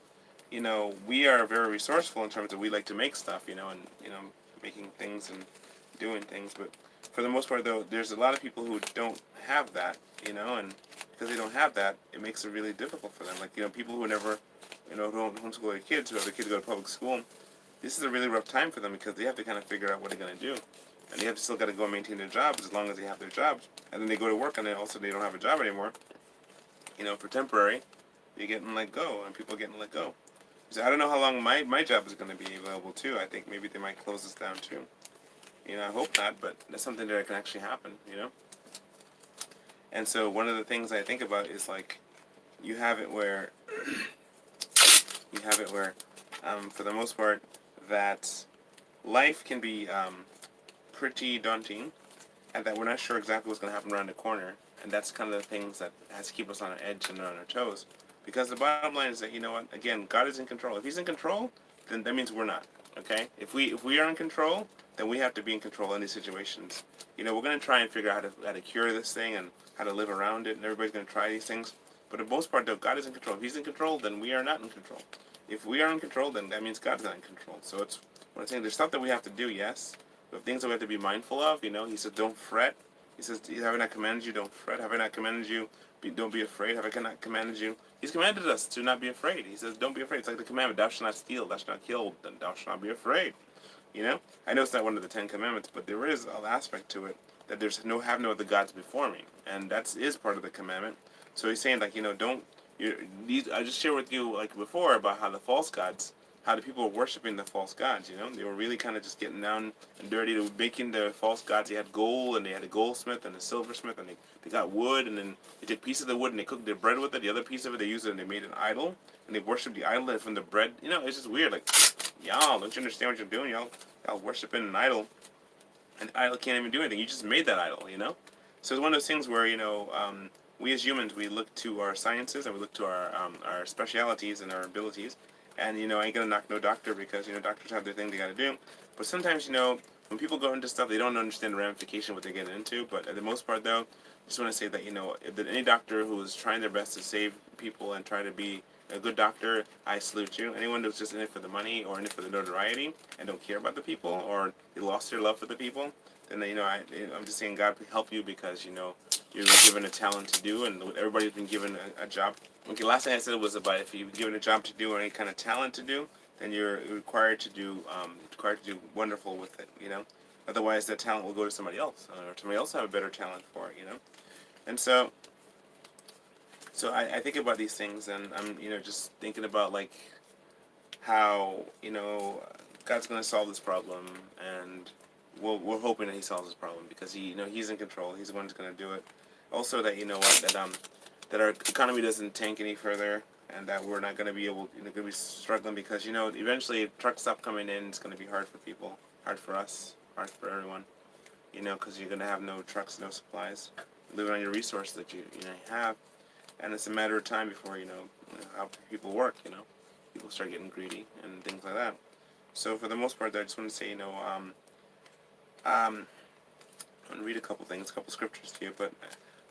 we are very resourceful in terms of we like to make stuff, and making things and doing things. But for the most part, though, there's a lot of people who don't have that, and because they don't have that, it makes it really difficult for them. Like, people who never, who don't homeschool their kids, who have their kids go to public school, this is a really rough time for them because they have to kind of figure out what they're going to do. And they have still got to go and maintain their jobs as long as they have their jobs. And then they go to work and then also they don't have a job anymore. For temporary, they're getting let go, and people are getting let go. So I don't know how long my job is going to be available too. I think maybe they might close this down too. I hope not, but that's something that can actually happen, And so one of the things I think about is, like, you have it where, for the most part, that life can be pretty daunting, and that we're not sure exactly what's going to happen around the corner, and that's kind of the things that has to keep us on our edge and on our toes. Because the bottom line is that, again, God is in control. If he's in control, then that means we're not, okay? If we are in control, then we have to be in control in these situations. We're going to try and figure out how to cure this thing and how to live around it, and everybody's going to try these things. But for the most part, though, God is in control. If he's in control, then we are not in control. If we are in control, then that means God's not in control. So it's what I'm saying. There's stuff that we have to do, yes, but things that we have to be mindful of. He says, don't fret. He says, have I not commanded you? Don't fret. Have I not commanded you? Don't be afraid. Have I not commanded you? He's commanded us to not be afraid. He says, don't be afraid. It's like the commandment, thou shalt not steal, thou shalt not kill, then thou shalt not be afraid. I know it's not one of the 10 commandments, but there is an aspect to it that have no other gods before me, and that is part of the commandment. So he's saying, like, don't. I just shared with you, like, before about how the false gods, how the people were worshiping the false gods. They were really kind of just getting down and dirty to making the false gods. They had gold, and they had a goldsmith and a silversmith, and they got wood, and then they took pieces of the wood and they cooked their bread with it. The other piece of it they used it and they made an idol, and they worshipped the idol, and from the bread. It's just weird. Like, y'all, don't you understand what you're doing? Y'all worshiping an idol, and the idol can't even do anything. You just made that idol. So it's one of those things where we as humans, we look to our sciences and we look to our specialities and our abilities. And I ain't gonna knock no doctor because doctors have their thing they gotta do. But sometimes when people go into stuff, they don't understand the ramification of what they're getting into. But at the most part, though, I just want to say that if any doctor who is trying their best to save people and try to be a good doctor, I salute you. Anyone who's just in it for the money or in it for the notoriety and don't care about the people, or they lost their love for the people, then I'm just saying God help you, because you've been given a talent to do, and everybody's been given a job. Okay, last thing I said was about if you've been given a job to do or any kind of talent to do, then you're required to do wonderful with it. Otherwise that talent will go to somebody else, or somebody else have a better talent for it. And so I think about these things, and I'm just thinking about like how God's going to solve this problem, and we're hoping that He solves this problem, because He's in control. He's the one who's going to do it. Also, that that our economy doesn't tank any further, and that we're not going to be able going to be struggling, because eventually if trucks stop coming in, it's going to be hard for people, hard for us, hard for everyone. Because you're going to have no trucks, no supplies, living on your resources that you have, and it's a matter of time before how people work. People start getting greedy and things like that. So for the most part, I just want to say I'm going to read a couple scriptures to you, but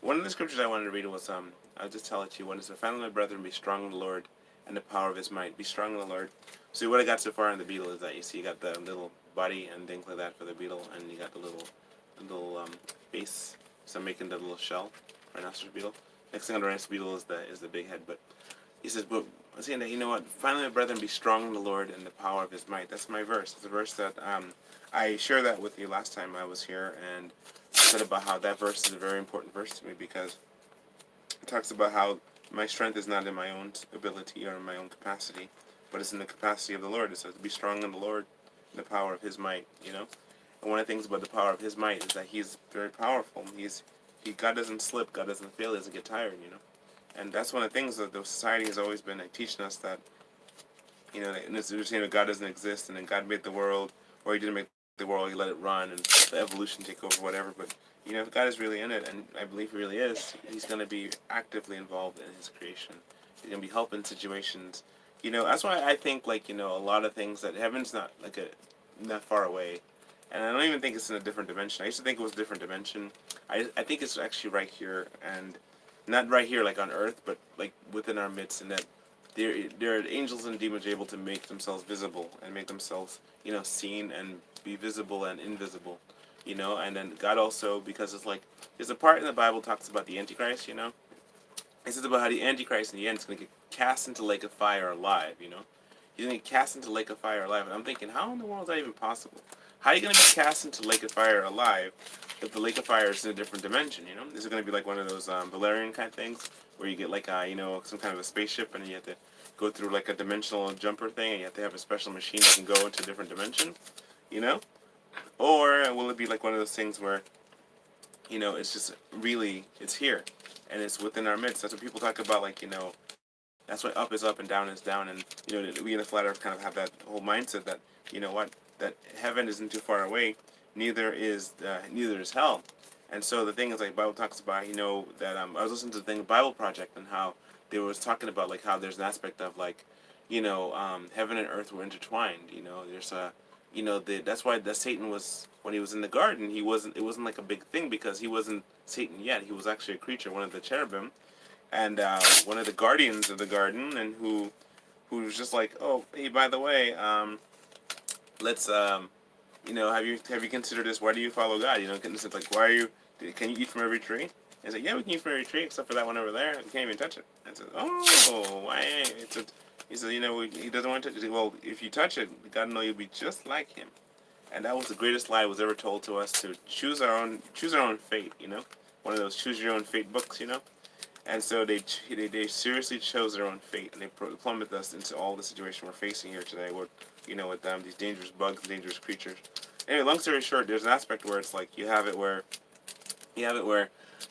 one of the scriptures I wanted to read was I'll just tell it to you. One is, "Finally, my brethren, be strong in the Lord and the power of His might." Be strong in the Lord. So what I got so far in the beetle is that you got the little body and things like that for the beetle, and you got the little base. So I'm making the little shell, rhinoceros beetle. Next thing on the rhinoceros beetle is the big head. But he says, but I'm saying that what? "Finally, my brethren, be strong in the Lord and the power of His might." That's my verse. It's a verse that I shared that with you last time I was here, and said about how that verse is a very important verse to me, because it talks about how my strength is not in my own ability or in my own capacity, but it's in the capacity of the Lord. It says, "Be strong in the Lord and the power of His might." And one of the things about the power of His might is that He's very powerful. God doesn't slip. God doesn't fail. He doesn't get tired. And that's one of the things that the society has always been teaching us, that and it's saying that God doesn't exist, and then God made the world, or He didn't make the world, He let it run, and the evolution take over, whatever. But if God is really in it, and I believe He really is, He's going to be actively involved in His creation. He's going to be helping situations. That's why I think a lot of things, that heaven's not not far away, and I don't even think it's in a different dimension. I used to think it was a different dimension. I think it's actually right here, and not right here like on Earth, but like within our midst, and that there are angels and demons able to make themselves visible and make themselves seen and be visible and invisible, and then God also, because it's like there's a part in the Bible talks about the Antichrist. It says about how the Antichrist in the end is going to get cast into lake of fire alive. He's going to get cast into lake of fire alive, and I'm thinking, how in the world is that even possible? How are you going to be cast into lake of fire alive if the lake of fire is in a different dimension? This is going to be like one of those Valerian kind of things, where you get some kind of a spaceship, and you have to go through like a dimensional jumper thing, and you have to have a special machine that can go into a different dimension, Or will it be like one of those things where, it's just really, it's here, and it's within our midst? That's what people talk about, that's why up is up and down is down, and we in the flat earth kind of have that whole mindset that that heaven isn't too far away, neither is hell. And so the thing is, like, Bible talks about, that I was listening to the thing Bible Project, and how they was talking about how there's an aspect of heaven and earth were intertwined. There's that's why Satan was, when he was in the garden, it wasn't like a big thing, because he wasn't Satan yet. He was actually a creature, one of the cherubim, and one of the guardians of the garden, and who was just like, oh, hey, by the way, let's have you considered this? Why do you follow God? It's like, why are you? Can you eat from every tree? And it's like, yeah, we can eat from every tree except for that one over there. You can't even touch it. And says, oh, why? He says, he doesn't want to touch it. Well, if you touch it, God know you'll be just like Him. And that was the greatest lie was ever told to us, to choose our own fate. One of those choose your own fate books. And so they seriously chose their own fate, and they plummeted us into all the situation we're facing here today. With with these dangerous bugs, dangerous creatures. Anyway, long story short, there's an aspect where it's like you have it where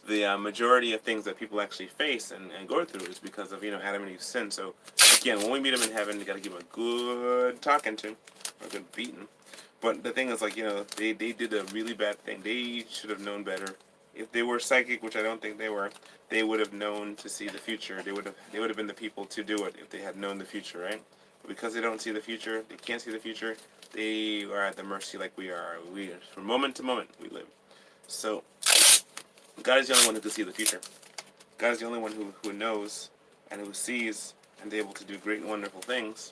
the majority of things that people actually face and go through is because of Adam and Eve's sin. So again, when we meet them in heaven, you got to give them a good talking to, a good beating. But the thing is, like, they did a really bad thing. They should have known better. If they were psychic, which I don't think they were, they would have known to see the future. They would have been the people to do it if they had known the future, right? But because they don't see the future, they can't see the future. They are at the mercy like we are. From moment to moment, we live. So God is the only one who can see the future. God is the only one who knows and who sees and is able to do great and wonderful things.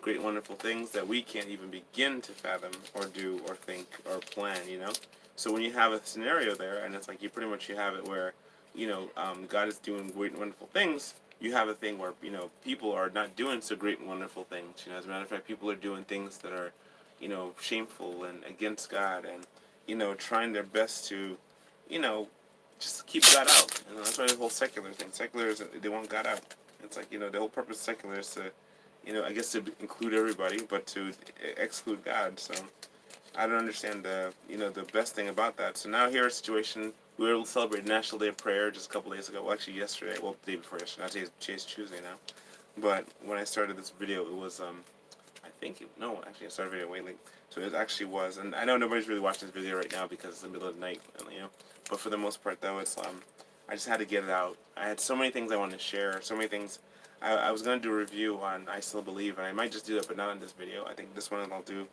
Great and wonderful things that we can't even begin to fathom or do or think or plan. So when you have a scenario there, and it's like you have it where, God is doing great and wonderful things, you have a thing where, people are not doing so great and wonderful things. As a matter of fact, people are doing things that are, shameful and against God and, trying their best to, just keep God out. That's why the whole secular thing. Secular is they want God out. It's like, the whole purpose of secular is to, I guess to include everybody, but to exclude God. So I don't understand the best thing about that. So now here a situation, we were able to celebrate National Day of Prayer just a couple days ago. Well, actually yesterday. Well, the day before yesterday. Today's Tuesday now. But when I started this video, it was, actually I started the video way late. So it actually was, and I know nobody's really watching this video right now because it's the middle of the night, But for the most part, though, it's, I just had to get it out. I had so many things I wanted to share, so many things. I was going to do a review on I Still Believe, and I might just do that, but not on this video. I think this one I'll do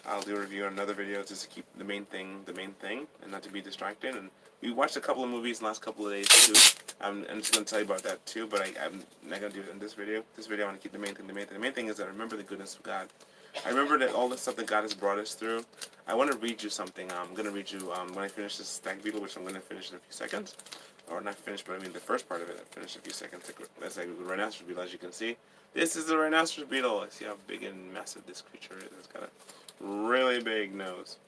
a review on another video just to keep the main thing, and not to be distracted. And we watched a couple of movies in the last couple of days, too. I'm just going to tell you about that, too, but I'm not going to do it in this video. This video, I want to keep the main thing. The main thing is that I remember the goodness of God. I remember that all the stuff that God has brought us through. I want to read you something. I'm going to read you when I finish this stag beetle, which I'm going to finish in a few seconds. Or not finished, but I mean the first part of it. I finished a few seconds. That's like the rhinoceros beetle, as you can see. This is the rhinoceros beetle. I see how big and massive this creature is. It's got a really big nose.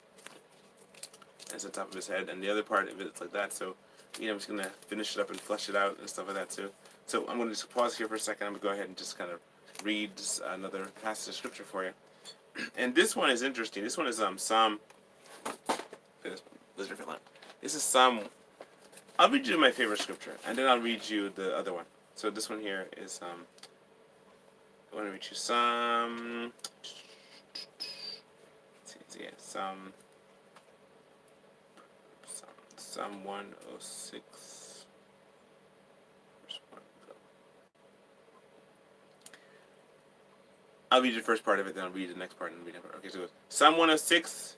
That's the top of his head, and the other part of it is like that. So, I'm just gonna finish it up and flesh it out and stuff like that too. So I'm gonna just pause here for a second. I'm gonna go ahead and just kind of read another passage of scripture for you. And this one is interesting. This one is Psalm. This is Psalm. I'll read you my favorite scripture, and then I'll read you the other one. So this one here is I want to read you Psalm. Psalm 106. Verse 1. I'll read the first part of it, then I'll read the next part and read it. Okay, so Psalm 106.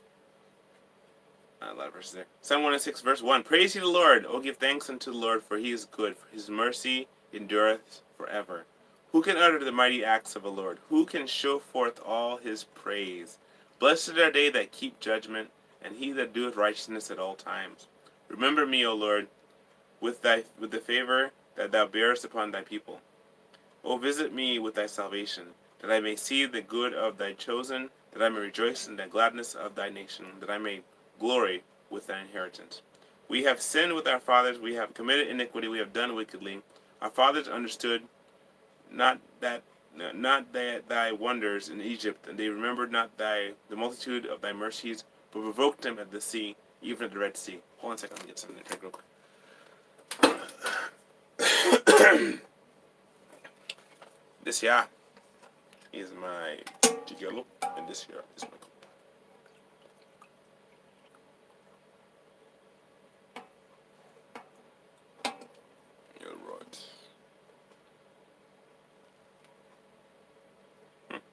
A lot of verses there. Psalm 106, verse 1. Praise ye the Lord. O give thanks unto the Lord, for he is good, for his mercy endureth forever. Who can utter the mighty acts of the Lord? Who can show forth all his praise? Blessed are they that keep judgment, and he that doeth righteousness at all times. Remember me, O Lord, with the favor that thou bearest upon thy people. O visit me with thy salvation, that I may see the good of thy chosen, that I may rejoice in the gladness of thy nation, that I may glory with thy inheritance. We have sinned with our fathers, we have committed iniquity, we have done wickedly. Our fathers understood not thy wonders in Egypt, and they remembered not the multitude of thy mercies, but provoked them at the sea, even at the Red Sea. Hold on a second, let me get something to drink real quick. This here is my yellow, and this here is my cup.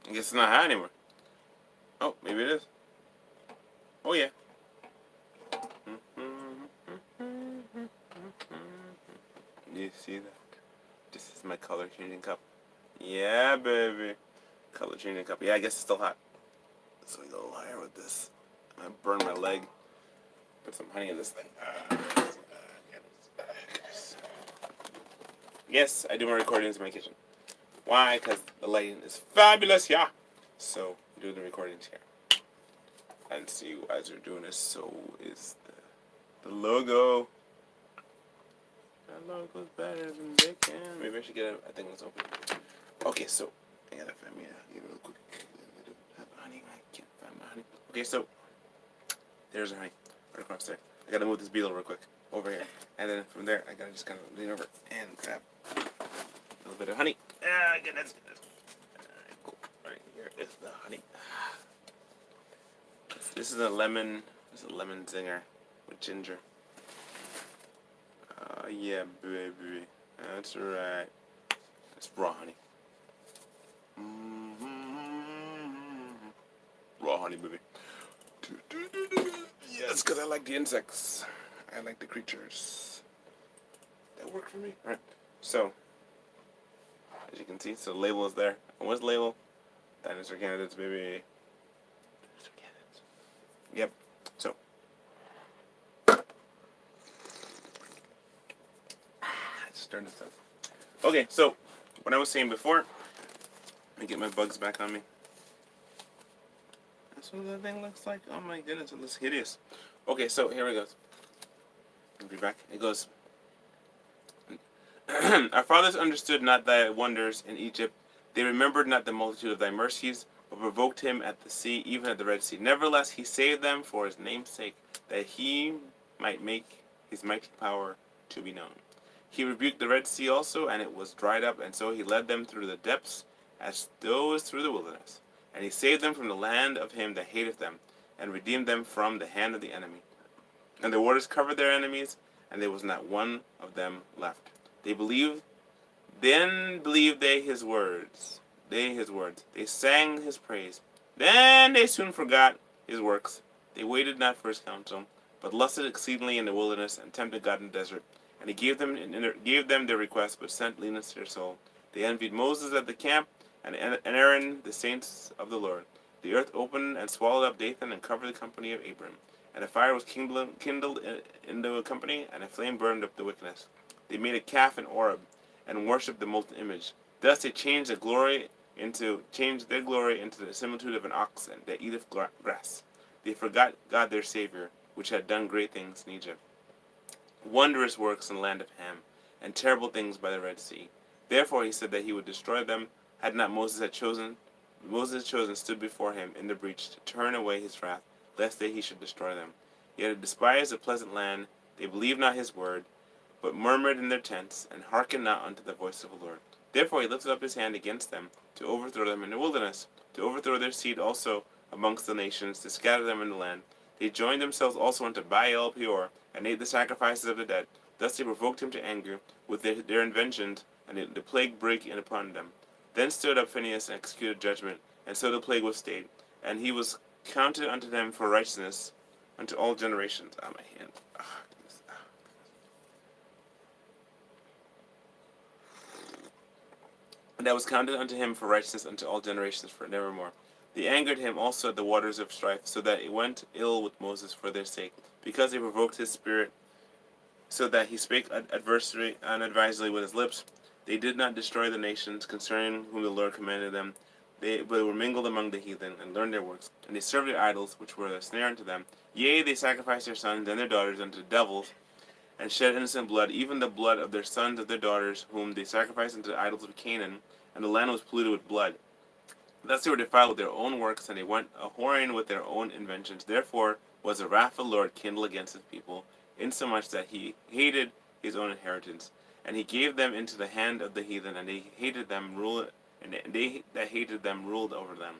I guess it's not hot anymore. Oh, maybe it is. Oh, yeah. Do you see that? This is my color changing cup. Yeah, baby. Color changing cup. Yeah, I guess it's still hot. So we go a little higher with this. I'm going to burn my leg. Put some honey in this thing. Yes, I do my recordings in my kitchen. Why? Because the lighting is fabulous, yeah. So, do the recordings here. And see, as you're doing this, so is the logo. love goes better than bacon. Maybe I should get a, I think it's open. Okay, so, I gotta find me a real quick. Honey, I can't find my honey. Okay, so, there's our honey, right across there. I gotta move this beetle real quick, over here. And then from there, I gotta just kind of lean over and grab a little bit of honey. Ah, goodness. Cool. Right here is the honey. This is a lemon zinger with ginger. Yeah, baby. That's right. It's raw honey. Raw honey, baby. Yes, because I like the insects. I like the creatures. That worked for me. Alright. So, as you can see, so the label is there. And what's the label? Dinosaur candidates, baby. Dinosaur candidates. Yep. So. Just turn this up. Okay, so, what I was saying before, let me get my bugs back on me. That's what that thing looks like. Oh my goodness, it looks hideous. Okay, so here it goes. I'll be back. It goes. Our fathers understood not thy wonders in Egypt. They remembered not the multitude of thy mercies, but provoked him at the sea, even at the Red Sea. Nevertheless, he saved them for his name's sake, that he might make his mighty power to be known. He rebuked the Red Sea also, and it was dried up, and so he led them through the depths, as those through the wilderness. And he saved them from the land of him that hateth them, and redeemed them from the hand of the enemy. And the waters covered their enemies, and there was not one of them left. Then believed they his words. They sang his praise. Then they soon forgot his works. They waited not for his counsel, but lusted exceedingly in the wilderness, and tempted God in the desert. And he gave them their request, but sent leanness to their soul. They envied Moses at the camp, and Aaron the saints of the Lord. The earth opened and swallowed up Dathan, and covered the company of Abram. And a fire was kindled in the company, and a flame burned up the wickedness. They made a calf in Oreb, and worshipped the molten image. Thus they changed their glory into the similitude of an ox that eateth grass. They forgot God their Savior, which had done great things in Egypt, wondrous works in the land of Ham, and terrible things by the Red Sea. Therefore he said that he would destroy them, had not Moses chosen stood before him in the breach to turn away his wrath, lest he should destroy them. Yet they despised the pleasant land, they believed not his word, but murmured in their tents, and hearkened not unto the voice of the Lord. Therefore he lifted up his hand against them, to overthrow them in the wilderness, to overthrow their seed also amongst the nations, to scatter them in the land. They joined themselves also unto Baal Peor, and ate the sacrifices of the dead. Thus they provoked him to anger with their inventions, and the plague brake in upon them. Then stood up Phinehas and executed judgment, and so the plague was stayed. And he was counted unto them for righteousness unto all generations. Ah, my hand. And that was counted unto him for righteousness unto all generations for nevermore. They angered him also at the waters of strife, so that it went ill with Moses for their sake, because they provoked his spirit, so that he spake unadvisedly with his lips. They did not destroy the nations concerning whom the Lord commanded them, but were mingled among the heathen, and learned their works. And they served their idols, which were a snare unto them. Yea, they sacrificed their sons and their daughters unto the devils, and shed innocent blood, even the blood of their sons and their daughters, whom they sacrificed unto the idols of Canaan, and the land was polluted with blood. Thus they were defiled with their own works, and they went a-whoring with their own inventions. Therefore was the wrath of the Lord kindled against his people, insomuch that he hated his own inheritance. And he gave them into the hand of the heathen, and they that hated them ruled over them.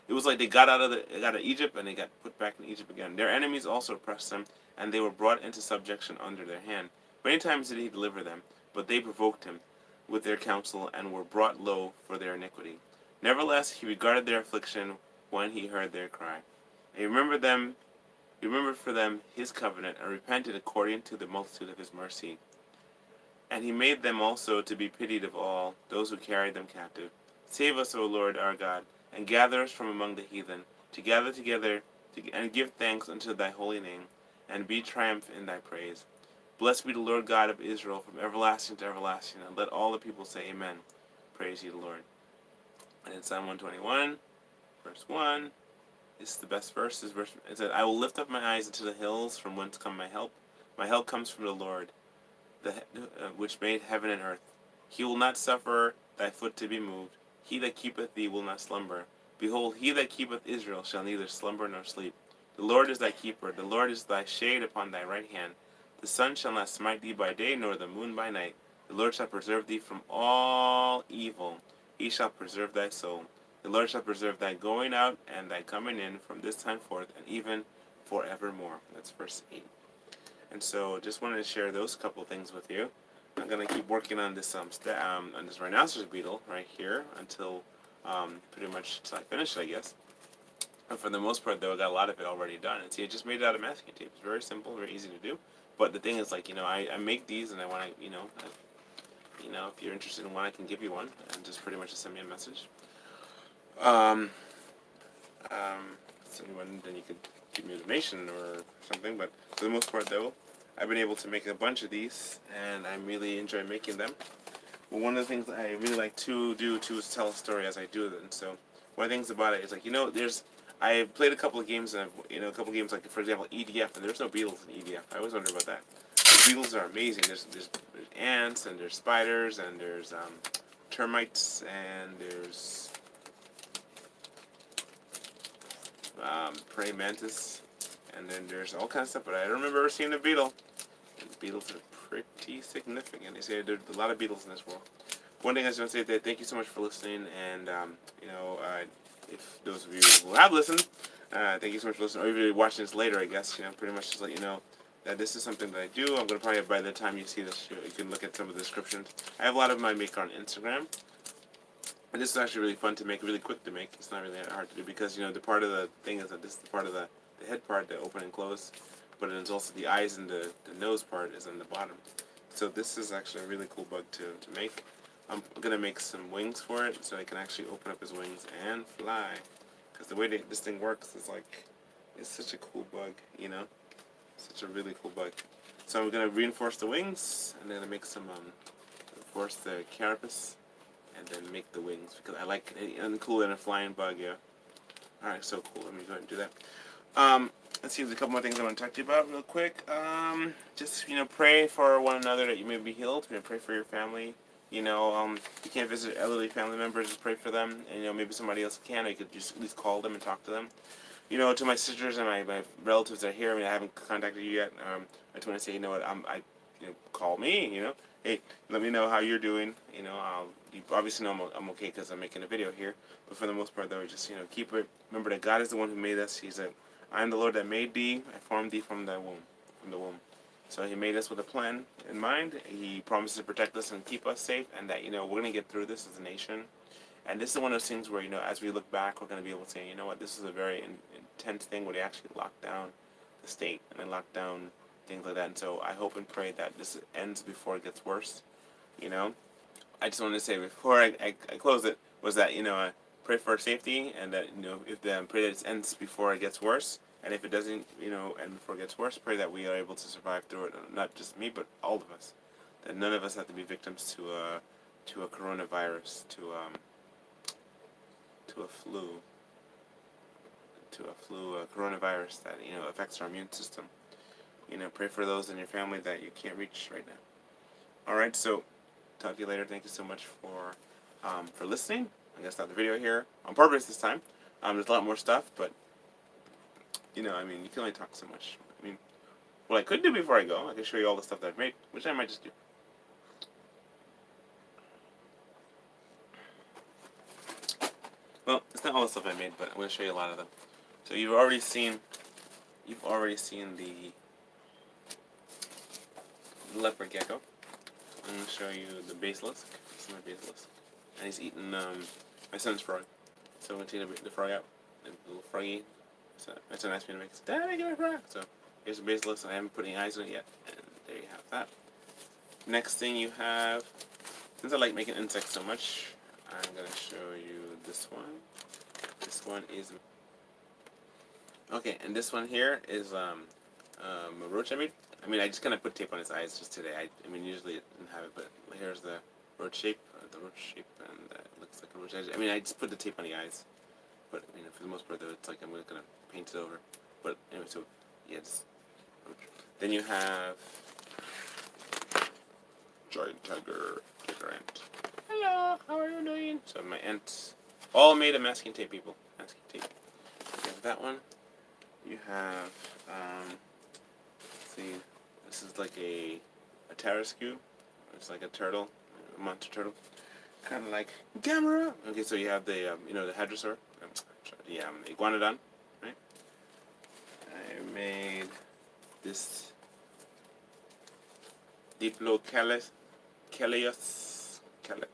It was like they got out of Egypt, and they got put back in Egypt again. Their enemies also oppressed them, and they were brought into subjection under their hand. Many times did he deliver them, but they provoked him with their counsel, and were brought low for their iniquity. Nevertheless, he regarded their affliction when he heard their cry. And he remembered for them his covenant, and repented according to the multitude of his mercy. And he made them also to be pitied of all those who carried them captive. Save us, O Lord our God, and gather us from among the heathen, to gather together and give thanks unto thy holy name, and be triumph in thy praise. Blessed be the Lord God of Israel from everlasting to everlasting, and let all the people say amen. Praise ye the Lord. And in Psalm 121, verse 1, this is the best verse. It says, I will lift up my eyes into the hills, from whence come my help. My help comes from the Lord, which made heaven and earth. He will not suffer thy foot to be moved. He that keepeth thee will not slumber. Behold, he that keepeth Israel shall neither slumber nor sleep. The Lord is thy keeper. The Lord is thy shade upon thy right hand. The sun shall not smite thee by day, nor the moon by night. The Lord shall preserve thee from all evil. He shall preserve thy soul. The Lord shall preserve thy going out and thy coming in from this time forth and even forevermore. That's verse 8. And so just wanted to share those couple things with you. I'm gonna keep working on this on this rhinoceros beetle right here until pretty much until I finish it, I guess. And for the most part, though, I got a lot of it already done. And see, I just made it out of masking tape. It's very simple, very easy to do. But the thing is, like, I make these, and I want to, if you're interested in one, I can give you one, and just pretty much just send me a message. Um, then you could give me a donation or something. But for the most part, though, I've been able to make a bunch of these, and I really enjoy making them. But one of the things I really like to do too is tell a story as I do it. And so one of the things about it is, like, I've played a couple of games, and a couple of games, like, for example, EDF, and there's no beetles in EDF. I always wonder about that. The beetles are amazing. There's ants, and there's spiders, and there's termites, and there's praying mantis, and then there's all kinds of stuff. But I don't remember ever seeing a beetle. And beetles are pretty significant. They say there's a lot of beetles in this world. One thing I just want to say that thank you so much for listening, and if those of you who have listened, thank you so much for listening. Or if you're watching this later, I guess, pretty much just let you know that this is something that I do. I'm gonna probably, by the time you see this, you can look at some of the descriptions. I have a lot of them I make on Instagram, and this is actually really fun to make, really quick to make. It's not really hard to do because the part of the thing is that this is the part of the head part, the open and close, but it's also the eyes and the nose part is on the bottom. So this is actually a really cool bug to make. I'm gonna make some wings for it, so I can actually open up his wings and fly. Because the way this thing works is like, it's such a cool bug, such a really cool bug. So I'm gonna reinforce the wings, and then make some reinforce the carapace, and then make the wings because I like it and cool in a flying bug, yeah. All right, so cool. Let me go ahead and do that. Let's see, there's a couple more things I want to talk to you about real quick. Just pray for one another that you may be healed. Pray for your family. You can't visit elderly family members, just pray for them, and maybe somebody else can, or you could just at least call them and talk to them. To my sisters and my relatives that are here, I haven't contacted you yet. I just want to say, call me, hey, let me know how you're doing. You obviously know I'm okay because I'm making a video here, but for the most part, though, just, keep it, remember that God is the one who made us. He said, I am the Lord that made thee, I formed thee from the womb. So he made us with a plan in mind. He promises to protect us and keep us safe, and that, we're going to get through this as a nation. And this is one of those things where, as we look back, we're going to be able to say, this is a very intense thing where they actually locked down the state and they locked down things like that. And so I hope and pray that this ends before it gets worse. I just wanted to say before I close it was that, I pray for safety, and that, if pray that it ends before it gets worse. And if it doesn't, and before it gets worse, pray that we are able to survive through it. Not just me, but all of us. That none of us have to be victims to a coronavirus, to a coronavirus that affects our immune system. Pray for those in your family that you can't reach right now. All right, so talk to you later. Thank you so much for listening. I'm gonna stop the video here on purpose this time. There's a lot more stuff, but you can only talk so much. What I could do before I go, I could show you all the stuff that I've made, which I might just do. Well, it's not all the stuff I made, but I'm going to show you a lot of them. So you've already seen the leopard gecko. I'm going to show you the basilisk. This is my basilisk. And he's eating my son's frog. So I'm going to take the frog out. The little froggy. So my son asked me to make this. Dad, get my frog! So here's the basilisk, and I haven't put any eyes on it yet. And there you have that. Next thing you have, since I like making insects so much, I'm going to show you this one. This one is... Okay, and this one here is a roach I made. I just kind of put tape on his eyes just today. Usually it didn't have it, but here's the roach shape, and it looks like a roach. I just put the tape on the eyes. But, for the most part, though, it's like I'm going to paint it over. But, anyway, so, yeah, then you have Giant tiger ant. Hello, how are you doing? So my ants, all made of masking tape, people. Masking tape. You have that one. You have, let's see, this is like a tarascue. It's like a turtle, a monster turtle. Kind of like camera. Okay, so you have the, the hadrosaur, the iguanodon, right? I made this Diplocalus, Calius, Calius,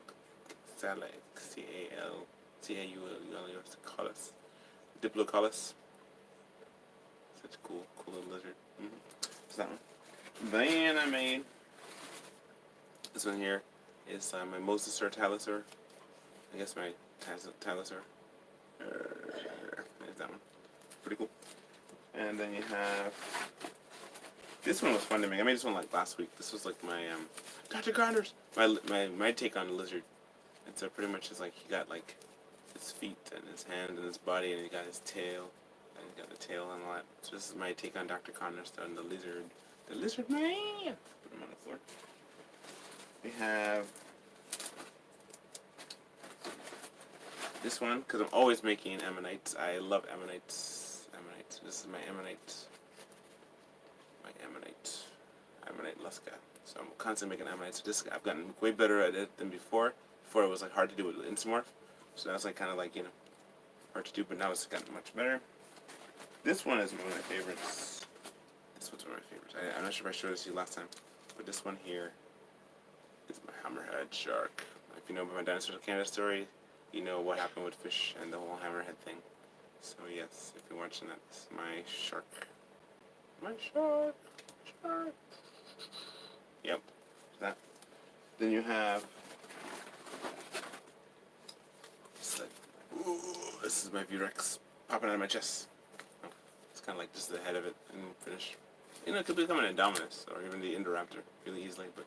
Diplocalus. Such a cool little lizard. So that one. Then I made this one here. Is my mosasaur talosaur. I guess my talosaur. There's that one. Pretty cool. And then you have, this one was fun to make. I made this one like last week. This was like my Dr. Connor's my take on the lizard. And so pretty much it's like he got like his feet and his hand and his body, and he got his tail, and he got the tail and all that. So this is my take on Dr. Connor's on the lizard man. Put him on the floor. We have this one because I'm always making ammonites. I love ammonites. This is my ammonite lusca. So I'm constantly making ammonites. So this, I've gotten way better at it than before. Before it was like hard to do with Insmorph. So that's like kind of like, hard to do, but now it's gotten much better. This one is one of my favorites. This one's one of my favorites. I'm not sure if I showed this to you last time, but this one here is my hammerhead shark. If you know about my Dinosaurs of Canada story, you know what happened with fish and the whole hammerhead thing. So yes, if you're watching that, this is my shark. My shark. Yep, that. Then you have, this is my V-Rex popping out of my chest. Oh, it's kind of like just the head of it and finish. It could become an Indominus or even the Indoraptor really easily, but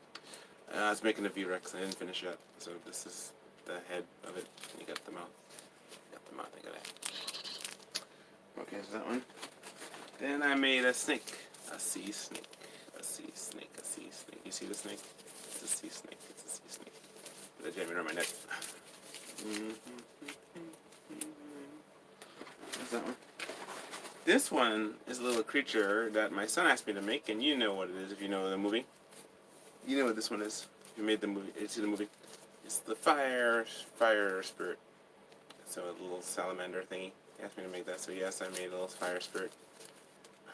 I was making a V-Rex and I didn't finish yet. So this is the head of it. You got the mouth. I got that. Okay, so that one. Then I made a snake. A sea snake. You see the snake? It's a sea snake. That jammed around my neck. There's that one. This one is a little creature that my son asked me to make, and you know what it is if you know the movie. You know what this one is. You made the movie. You see the movie. It's the fire spirit. So a little salamander thingy. He asked me to make that, so yes, I made a little fire spirit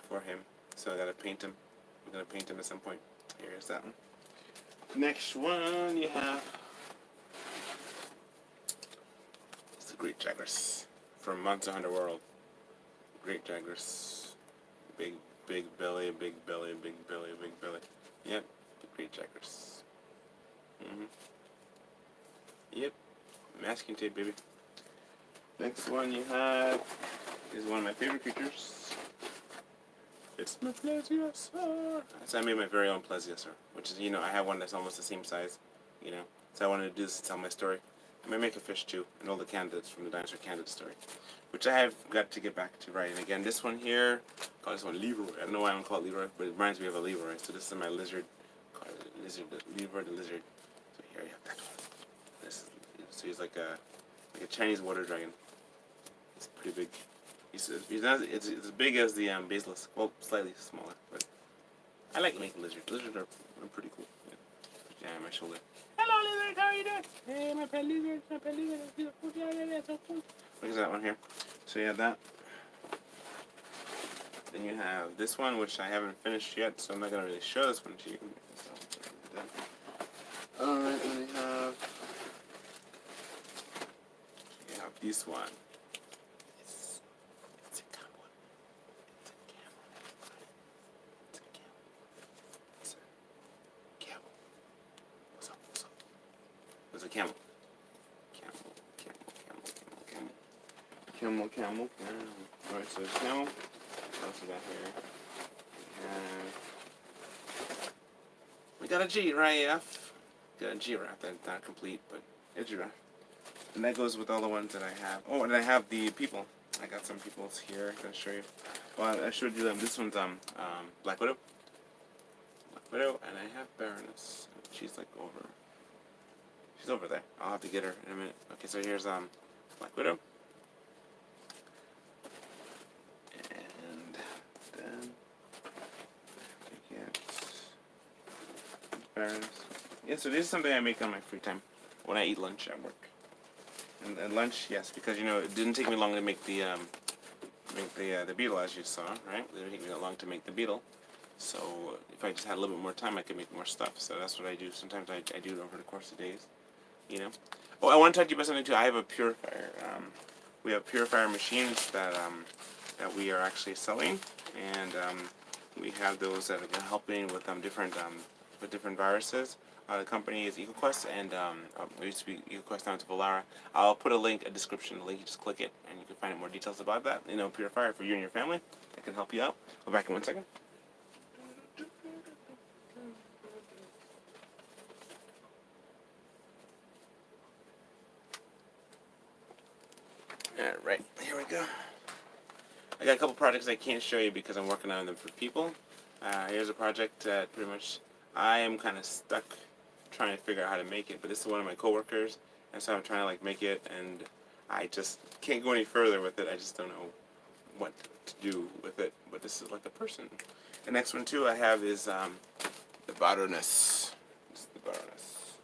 for him. So I gotta paint him. I'm gonna paint him at some point. Here's that one. Next one you have, it's the Great Jaguars from Monster Hunter World. Great Jaguars. Big belly. Yep, the Great Jaguars. Yep, masking tape, baby. Next one you have is one of my favorite creatures. It's my plesiosaur. So I made my very own plesiosaur, which is, I have one that's almost the same size, So I wanted to do this to tell my story. I may make a fish too, and all the candidates from the Dinosaur Candidate story, which I have got to get back to writing again. This one here, call this one Leroy. I don't know why I don't call it Leroy, but it reminds me of a Leroy. So this is my lizard. Call it Leroy the lizard. So here you have that one. So he's like a Chinese water dragon. It's pretty big. It's as big as the basilisk. Well, slightly smaller, but I like making lizards. Lizards are pretty cool. Yeah, my shoulder. Hello, lizard. How are you doing? Hey, my pet lizard. Yeah, so cool. Look at that one here. So you have that. Then you have this one, which I haven't finished yet, so I'm not gonna really show this one to you. Alright, then you have this one. There's a camel. Camel. Alright, so there's a camel. What else we got here? We got a giraffe. Got a giraffe. That's not complete, but a giraffe. And that goes with all the ones that I have. Oh, and I have the people. I got some peoples here. I'm gonna show you. Well, I showed you them. This one's Black Widow. And I have Baroness. She's like over. She's over there. I'll have to get her in a minute. Okay, so here's Black Widow. And then we get Baroness. Yeah, so this is something I make on my free time when I eat lunch at work. And lunch, yes, because it didn't take me long to make the beetle, as you saw, right? It didn't take me that long to make the beetle. So if I just had a little bit more time, I could make more stuff. So that's what I do. Sometimes I do it over the course of days, Oh, I want to talk to you about something too. I have a purifier. We have purifier machines that we are actually selling, and we have those that are helping with different viruses. The company is EcoQuest, and it used to be EcoQuest down to Volara. I'll put a description link. You just click it, and you can find out more details about that. Purifier for you and your family. That can help you out. Go back in 1 second. Alright, here we go. I got a couple projects I can't show you because I'm working on them for people. Here's a project that pretty much I am kind of stuck trying to figure out how to make it, but this is one of my coworkers, and so I'm trying to make it, and I just can't go any further with it. I just don't know what to do with it, but this is like a person. The next one too I have is the Baroness. This is the Baroness.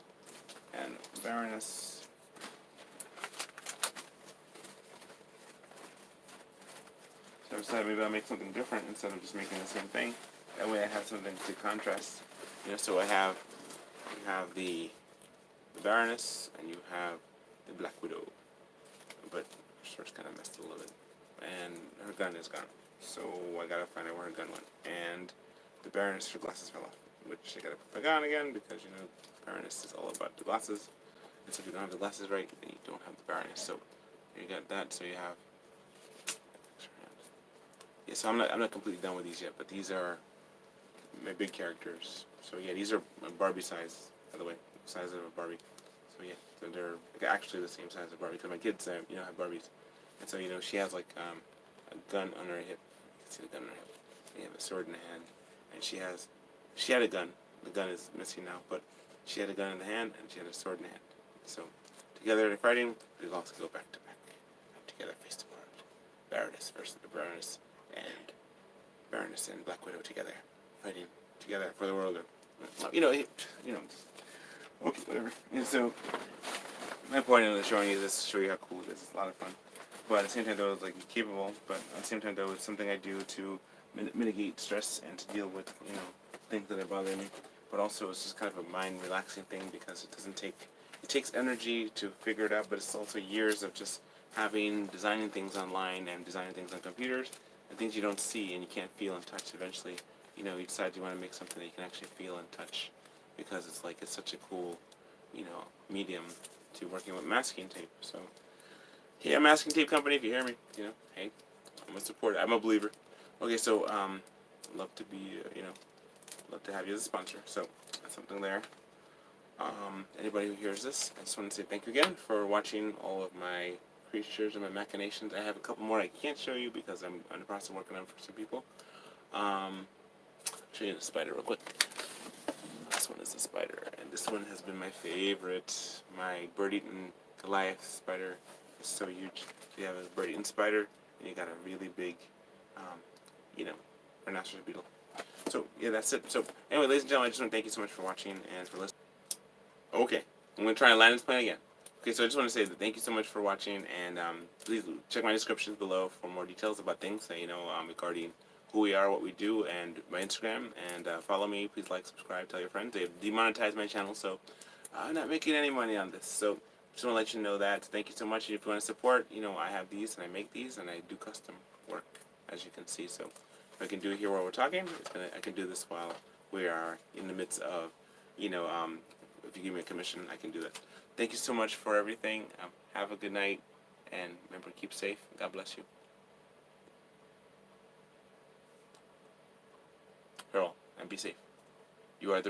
And Baroness. So I decided maybe I'll make something different instead of just making the same thing. That way I have something to contrast. So you have the Baroness and you have the Black Widow. But her shirt's kind of messed a little bit. And her gun is gone. So I gotta find out where her gun went. And the Baroness, her glasses fell off. Which I gotta put back on again because, Baroness is all about the glasses. And so if you don't have the glasses right, then you don't have the Baroness. So you got that, so you have... Yeah, so I'm not completely done with these yet, but these are my big characters. So yeah, these are Barbie size, by the way, size of a Barbie. So yeah, so they're actually the same size as Barbie because my kids, have Barbies, and so she has like a gun on her hip. You can see the gun on her hip. They have a sword in the hand, and she had a gun. The gun is missing now, but she had a gun in the hand and she had a sword in the hand. So together they're fighting. They also go back to back, together face to face. Baroness versus the Baroness, and Baroness and Black Widow together, fighting together for the world. Okay, whatever. And so, my point in showing you this is to show you how cool it is. It's a lot of fun. But at the same time, though, it's capable. But at the same time, though, it's something I do to mitigate stress and to deal with, things that are bothering me. But also, it's just kind of a mind-relaxing thing because it takes energy to figure it out, but it's also years of just designing things online and designing things on computers and things you don't see and you can't feel and touch. Eventually, you decide you want to make something that you can actually feel and touch because it's such a cool, medium to working with masking tape. So, yeah, masking tape company, if you hear me, hey, I'm a supporter. I'm a believer. Okay, so, love to be, love to have you as a sponsor. So, that's something there. Anybody who hears this, I just want to say thank you again for watching all of my creatures and my machinations. I have a couple more I can't show you because I'm in the process of working on for some people. Show you the spider real quick. This one is the spider, and this one has been my favorite. My bird-eaten Goliath spider is so huge. So you have a bird-eaten spider, and you got a really big, rhinocerosbeetle. So yeah, that's it. So anyway, ladies and gentlemen, I just want to thank you so much for watching and for listening. Okay, I'm going to try and land this plane again. Okay, so I just want to say that thank you so much for watching, and please check my descriptions below for more details about things that, regarding who we are, what we do, and my Instagram, and follow me. Please like, subscribe, tell your friends. They've demonetized my channel, so I'm not making any money on this. So just want to let you know that. Thank you so much. And if you want to support, I have these, and I make these, and I do custom work, as you can see. So if I can do it here while we're talking, I can do this while we are in the midst of, if you give me a commission, I can do that. Thank you so much for everything. Have a good night, and remember, keep safe. God bless you. Farewell, and be safe. You are the